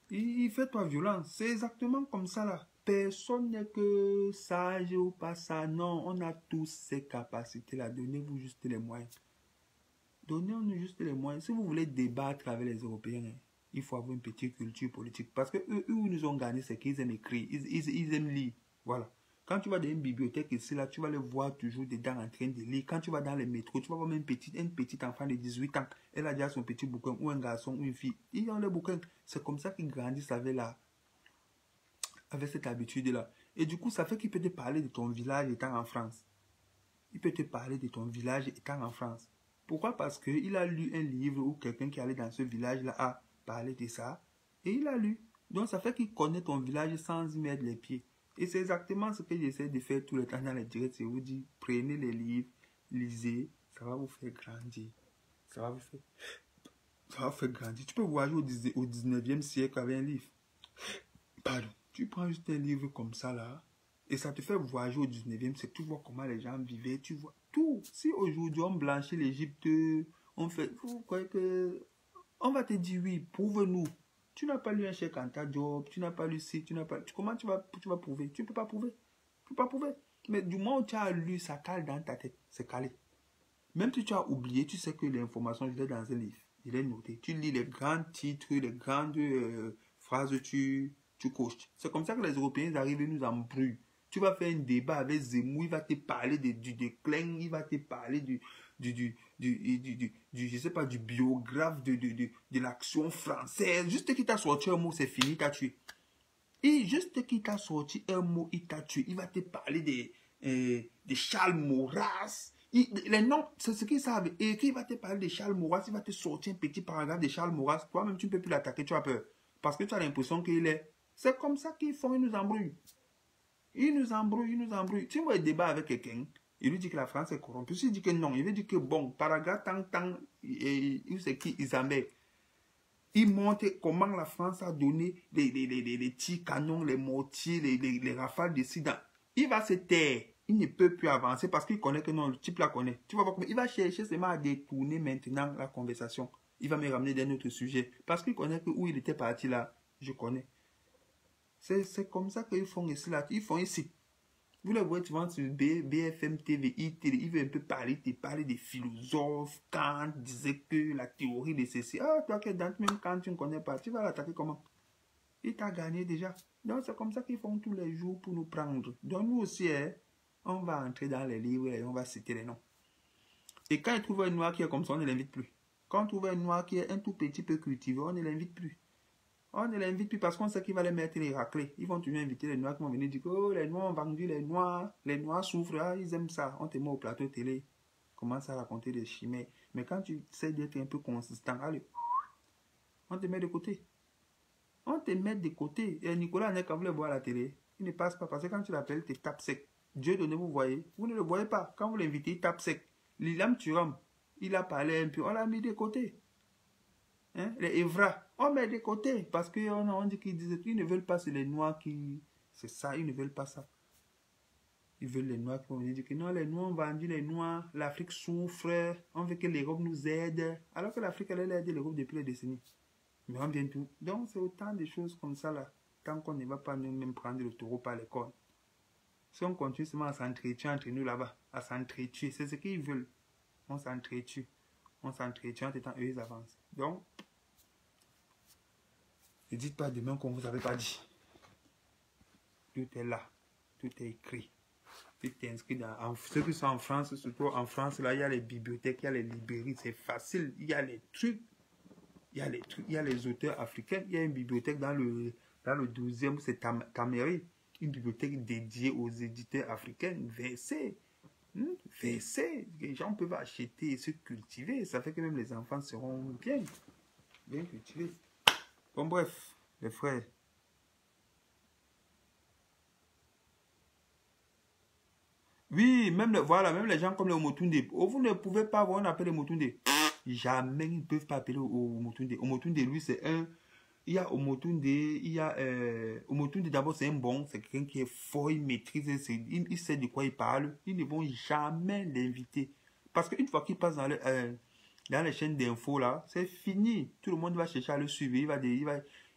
Il fait toi violence. C'est exactement comme ça là. Personne n'est que sage ou pas ça. Non, on a tous ces capacités-là. Donnez-vous juste les moyens. Donnez-nous juste les moyens. Si vous voulez débattre avec les Européens, hein, il faut avoir une petite culture politique. Parce que eux où ils nous ont gagné, c'est qu'ils aiment écrire. Ils aiment lire. Voilà. Quand tu vas dans une bibliothèque ici, là, tu vas les voir toujours dedans en train de lire. Quand tu vas dans les métros, tu vas voir même un petit enfant de 18 ans. Elle a déjà son petit bouquin, ou un garçon, ou une fille. Ils ont le bouquin. C'est comme ça qu'ils grandissent avec cette habitude-là. Et du coup, ça fait qu'il peut te parler de ton village étant en France. Il peut te parler de ton village étant en France. Pourquoi? Parce qu'il a lu un livre ou quelqu'un qui allait dans ce village-là a parlé de ça. Et il a lu. Donc, ça fait qu'il connaît ton village sans y mettre les pieds. Et c'est exactement ce que j'essaie de faire tout le temps dans les directs. C'est vous dire, prenez les livres, lisez, ça va vous faire grandir. Ça va vous faire grandir. Tu peux voyager au 19e siècle avec un livre. Pardon. Tu prends juste un livre comme ça là, et ça te fait voyager au 19e siècle. Tu vois comment les gens vivaient, tu vois tout. Si aujourd'hui on blanchit l'Égypte, on fait, vous croyez que on va te dire oui, prouve-nous. Tu n'as pas lu un Cheikh Anta Diop, tu n'as pas lu ci, tu n'as pas. Comment tu vas prouver? Tu ne peux pas prouver. Tu ne peux pas prouver. Mais du moment où tu as lu, ça cale dans ta tête. C'est calé. Même si tu as oublié, tu sais que l'information, je l'ai dans un livre. Il est noté. Tu lis les grands titres, les grandes phrases, tu coches. C'est comme ça que les Européens arrivent et nous embrouillent. Tu vas faire un débat avec Zemmour, il va te parler du déclin, il va te parler je sais pas, du biographe de l'action française. Juste qu'il t'a sorti un mot, c'est fini, il t'a tué. Et juste qu'il t'a sorti un mot, il t'a tué. Il va te parler de Charles Maurras. Les noms, c'est ce qu'ils savent. Et qu'il va te parler de Charles Maurras, il va te sortir un petit paragraphe de Charles Maurras. Toi-même, tu ne peux plus l'attaquer, tu as peur. Parce que tu as l'impression qu'il est... C'est comme ça qu'ils font, ils nous embrouillent. Ils nous embrouillent. Tu vois un débat avec quelqu'un, il lui dit que la France est corrompue. Il dit que non, il veut dire que bon, paragraphe tant, c'est qui, Isabelle. Il montre comment la France a donné les tirs canons, les mortiers, les rafales de sida. Il va se taire. Il ne peut plus avancer parce qu'il connaît que non, le type la connaît. Tu vas voir comment il va chercher seulement à détourner maintenant la conversation. Il va me ramener d'un autre sujet. Parce qu'il connaît que où il était parti là, je connais. C'est comme ça qu'ils font ici là. Ils font ici. Vous les voyez souvent sur BFM TV, il veut un peu parler des philosophes. Kant disait que la théorie de ceci. Ah, toi, même quand tu ne connais pas, tu vas l'attaquer comment? Il t'a gagné déjà. Donc, c'est comme ça qu'ils font tous les jours pour nous prendre. Donc, nous aussi, hein, on va entrer dans les livres et on va citer les noms. Et quand ils trouvent un noir qui est comme ça, on ne l'invite plus. Quand on trouve un noir qui est un tout petit peu cultivé, on ne l'invite plus. On ne l'invite plus parce qu'on sait qu'il va les mettre les raclés. Ils vont toujours inviter les noirs qui vont venir dire que oh, les noirs ont vendu les noirs souffrent, ah, ils aiment ça. On te met au plateau télé, commence à raconter des chimères. Mais quand tu sais d'être un peu consistant, allez, on te met de côté. On te met de côté. Et Nicolas, quand vous le voyez à la télé, il ne passe pas parce que quand tu l'appelles, tu tapes sec. Dieu donné, vous voyez. Vous ne le voyez pas. Quand vous l'invitez, il tape sec. Lilam Thuram, il a parlé un peu. On l'a mis de côté. Hein? Les Evra, on met de côté. Parce qu'on dit qu'ils ne veulent pas, c'est les Noirs qui... C'est ça, ils ne veulent pas ça. Ils veulent les Noirs qui vont venir dire que non, les Noirs ont vendu les Noirs, l'Afrique souffre, on veut que l'Europe nous aide. Alors que l'Afrique, elle a aidé l'Europe depuis les décennies. Mais on vient tout. Donc, c'est autant de choses comme ça là. Tant qu'on ne va pas nous-mêmes prendre le taureau par les cornes. Si on continue seulement à s'entretuer entre nous là-bas, à s'entretuer, c'est ce qu'ils veulent. On s'entretue. On s'entretue en étant eux, ils avancent. Donc, ne dites pas demain qu'on ne vous avait pas dit. Tout est là. Tout est écrit. Tout est inscrit dans... ceux qui sont en France, surtout en France, là, il y a les bibliothèques, il y a les librairies, c'est facile. Il y a les trucs. Il y a les trucs. Il y a les auteurs africains. Il y a une bibliothèque dans le 12e, c'est Taméry. Une bibliothèque dédiée aux éditeurs africains. VC. VC. Les gens peuvent acheter et se cultiver. Ça fait que même les enfants seront bien cultivés. Bon, bref, les frères. Oui, même, voilà, même les gens comme les Omotunde. Oh, vous ne pouvez pas avoir un appel Omotunde. Jamais ils ne peuvent pas appeler Omotunde. Omotunde, lui, c'est un... Il y a Omotunde, il y a... Omotunde, d'abord, c'est un bon. C'est quelqu'un qui est fort, il maîtrise, il sait de quoi il parle. Ils ne vont jamais l'inviter. Parce qu'une fois qu'il passe dans les chaînes d'infos, là, c'est fini. Tout le monde va chercher à le suivre.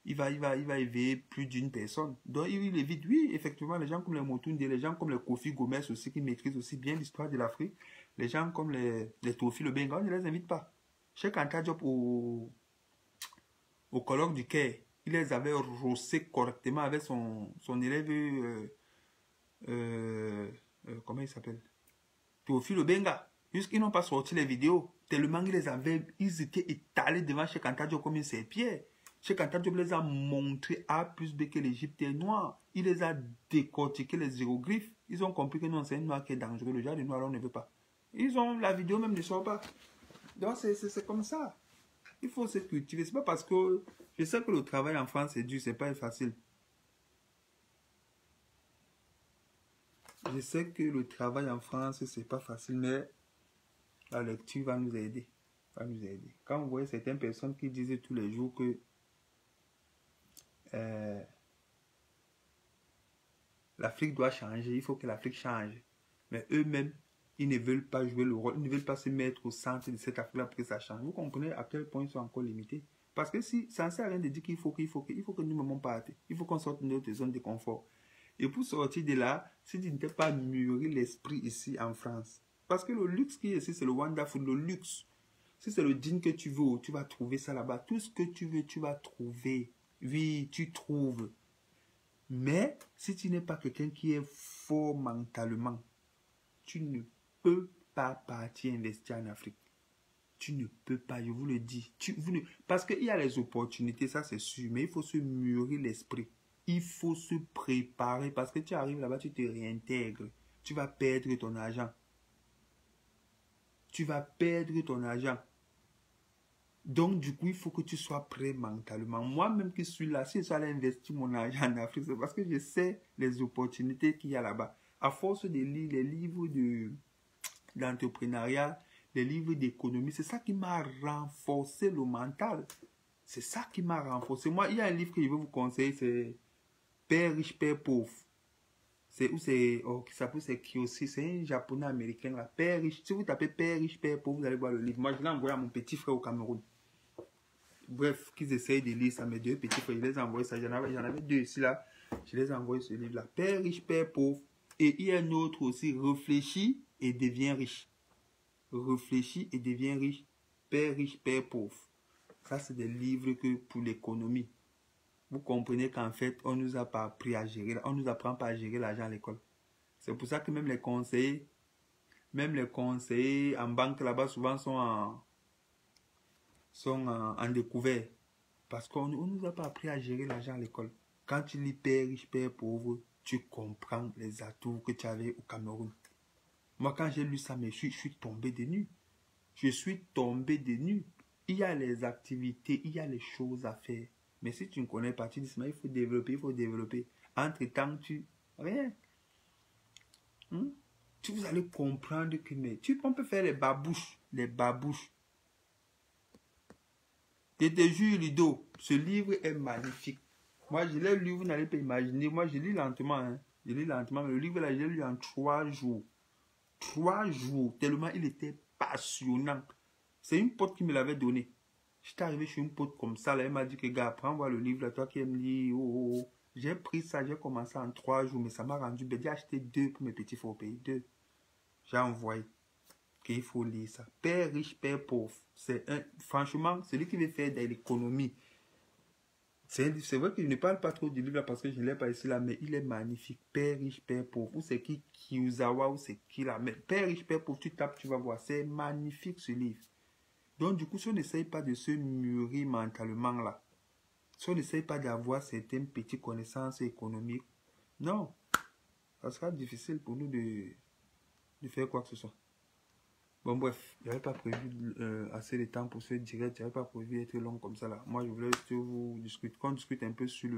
Il va éveiller plus d'une personne. Donc, il évite. Oui, effectivement, les gens comme les Motunde, les gens comme les Kofi Gomez aussi, qui maîtrisent aussi bien l'histoire de l'Afrique, les gens comme les Tofi Le Benga, on ne les invite pas. Cheikh Anta Diop au colloque du Caire, il les avait rossés correctement avec son élève, comment il s'appelle? Tofi Le Benga. Jusqu'ils n'ont pas sorti les vidéos. Tellement ils étaient étalés devant Cheikh Anta Diop comme une serpillère. Cheikh Anta Diop les a montré A plus B que l'Égypte est noire. Il les a décortiqués les hiéroglyphes. Ils ont compris que non, c'est un noir qui est dangereux. Le genre de noir, on ne veut pas. Ils ont la vidéo même ne sort pas. Donc c'est comme ça. Il faut se cultiver. C'est pas parce que je sais que le travail en France est dur, c'est pas facile. Je sais que le travail en France c'est pas facile, mais la lecture va nous aider. Quand vous voyez certaines personnes qui disent tous les jours que l'Afrique doit changer, il faut que l'Afrique change. Mais eux-mêmes, ils ne veulent pas jouer le rôle, ils ne veulent pas se mettre au centre de cette Afrique-là pour que ça change. Vous comprenez à quel point ils sont encore limités. Parce que si ça ne sert à rien de dire qu'il faut que nous-mêmes partent. Il faut qu'on sorte de notre zone de confort. Et pour sortir de là, si tu n'es pas mûri l'esprit ici en France. Parce que le luxe qui est ici, c'est le wonderful, le luxe. Si c'est le jean que tu veux, tu vas trouver ça là-bas. Tout ce que tu veux, tu vas trouver. Oui, tu trouves. Mais si tu n'es pas quelqu'un qui est fort mentalement, tu ne peux pas partir investir en Afrique. Tu ne peux pas, je vous le dis. Parce qu'il y a les opportunités, ça c'est sûr, mais il faut se mûrir l'esprit. Il faut se préparer parce que tu arrives là-bas, tu te réintègres. Tu vas perdre ton argent. Donc, du coup, il faut que tu sois prêt mentalement. Moi-même qui suis là, si je suis allé investir mon argent en Afrique, c'est parce que je sais les opportunités qu'il y a là-bas. À force de lire les livres d'entrepreneuriat, les livres d'économie, c'est ça qui m'a renforcé le mental. C'est ça qui m'a renforcé. Moi, il y a un livre que je veux vous conseiller, c'est Père riche, Père pauvre. Qui s'appelle, c'est Kiyoshi, c'est un japonais américain là. Père riche, si vous tapez Père riche, Père pauvre, vous allez voir le livre. Moi, je l'ai envoyé à mon petit frère au Cameroun. Bref, qu'ils essayent de lire ça, mes deux petits frères, je les ai envoyés ça. J'en avais deux ici là. Je les ai envoyés ce livre là. Père riche, Père pauvre. Et il y a un autre aussi, Réfléchis et deviens riche. Réfléchis et deviens riche. Père riche, Père pauvre. Ça, c'est des livres que pour l'économie. Vous comprenez qu'en fait, on nous a pas appris à gérer, on nous apprend pas à gérer l'argent à l'école. C'est pour ça que même les conseillers en banque là-bas souvent sont en découvert. Parce qu'on ne nous a pas appris à gérer l'argent à l'école. Quand tu lis Père riche, Père pauvre, tu comprends les atouts que tu avais au Cameroun. Moi, quand j'ai lu ça, mais je suis tombé des nues. Je suis tombé des nues. Il y a les activités, il y a les choses à faire. Mais si tu ne connais pas, tu dis, il faut développer. Entre-temps, rien. Vous allez comprendre que mais, on peut faire les babouches. Les babouches. Je te jure, Ludo, ce livre est magnifique. Moi, je l'ai lu, vous n'allez pas imaginer. Moi, je lis lentement. Hein. Je lis lentement, mais le livre, là, je l'ai lu en 3 jours. 3 jours, tellement il était passionnant. C'est une pote qui me l'avait donné. J'étais arrivé chez une pote comme ça, là, elle m'a dit que, gars, prends voir le livre, là, toi qui aimes lire. Oh. J'ai pris ça, j'ai commencé en 3 jours, mais ça m'a rendu bête. J'ai acheté 2 pour mes petits faux pays. 2. J'ai envoyé. Qu'il faut lire ça. Père riche, père pauvre. C'est franchement, celui qui veut faire de l'économie. C'est vrai que je ne parle pas trop du livre là parce que je ne l'ai pas ici là, mais il est magnifique. Père riche, père pauvre. Ou c'est qui Kiyosawa, ou c'est qui là. Mais Père riche, père pauvre, tu tapes, tu vas voir. C'est magnifique ce livre. Donc du coup, si on n'essaye pas de se mûrir mentalement là, si on n'essaye pas d'avoir certaines petites connaissances économiques, non, ça sera difficile pour nous de faire quoi que ce soit. Bon bref, j'avais pas prévu assez de temps pour ce direct, j'avais pas prévu être long comme ça là. Moi je voulais juste vous discuter, qu'on discute un peu sur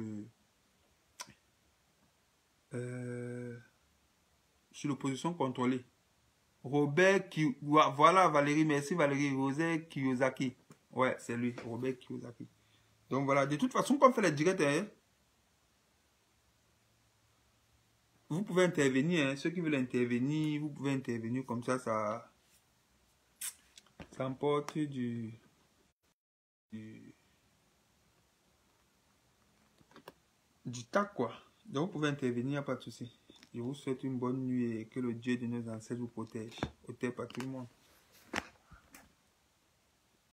l'opposition contrôlée. Robert voilà Valérie, merci Valérie, Robert Kiyosaki. Ouais, c'est lui, Robert Kiyosaki. Donc voilà, de toute façon, comme on fait les directs, hein, vous pouvez intervenir, hein, ceux qui veulent intervenir, vous pouvez intervenir comme ça emporte du tac quoi. Donc vous pouvez intervenir, pas de souci. Je vous souhaite une bonne nuit et que le Dieu de nos ancêtres vous protège. Au pas tout le monde.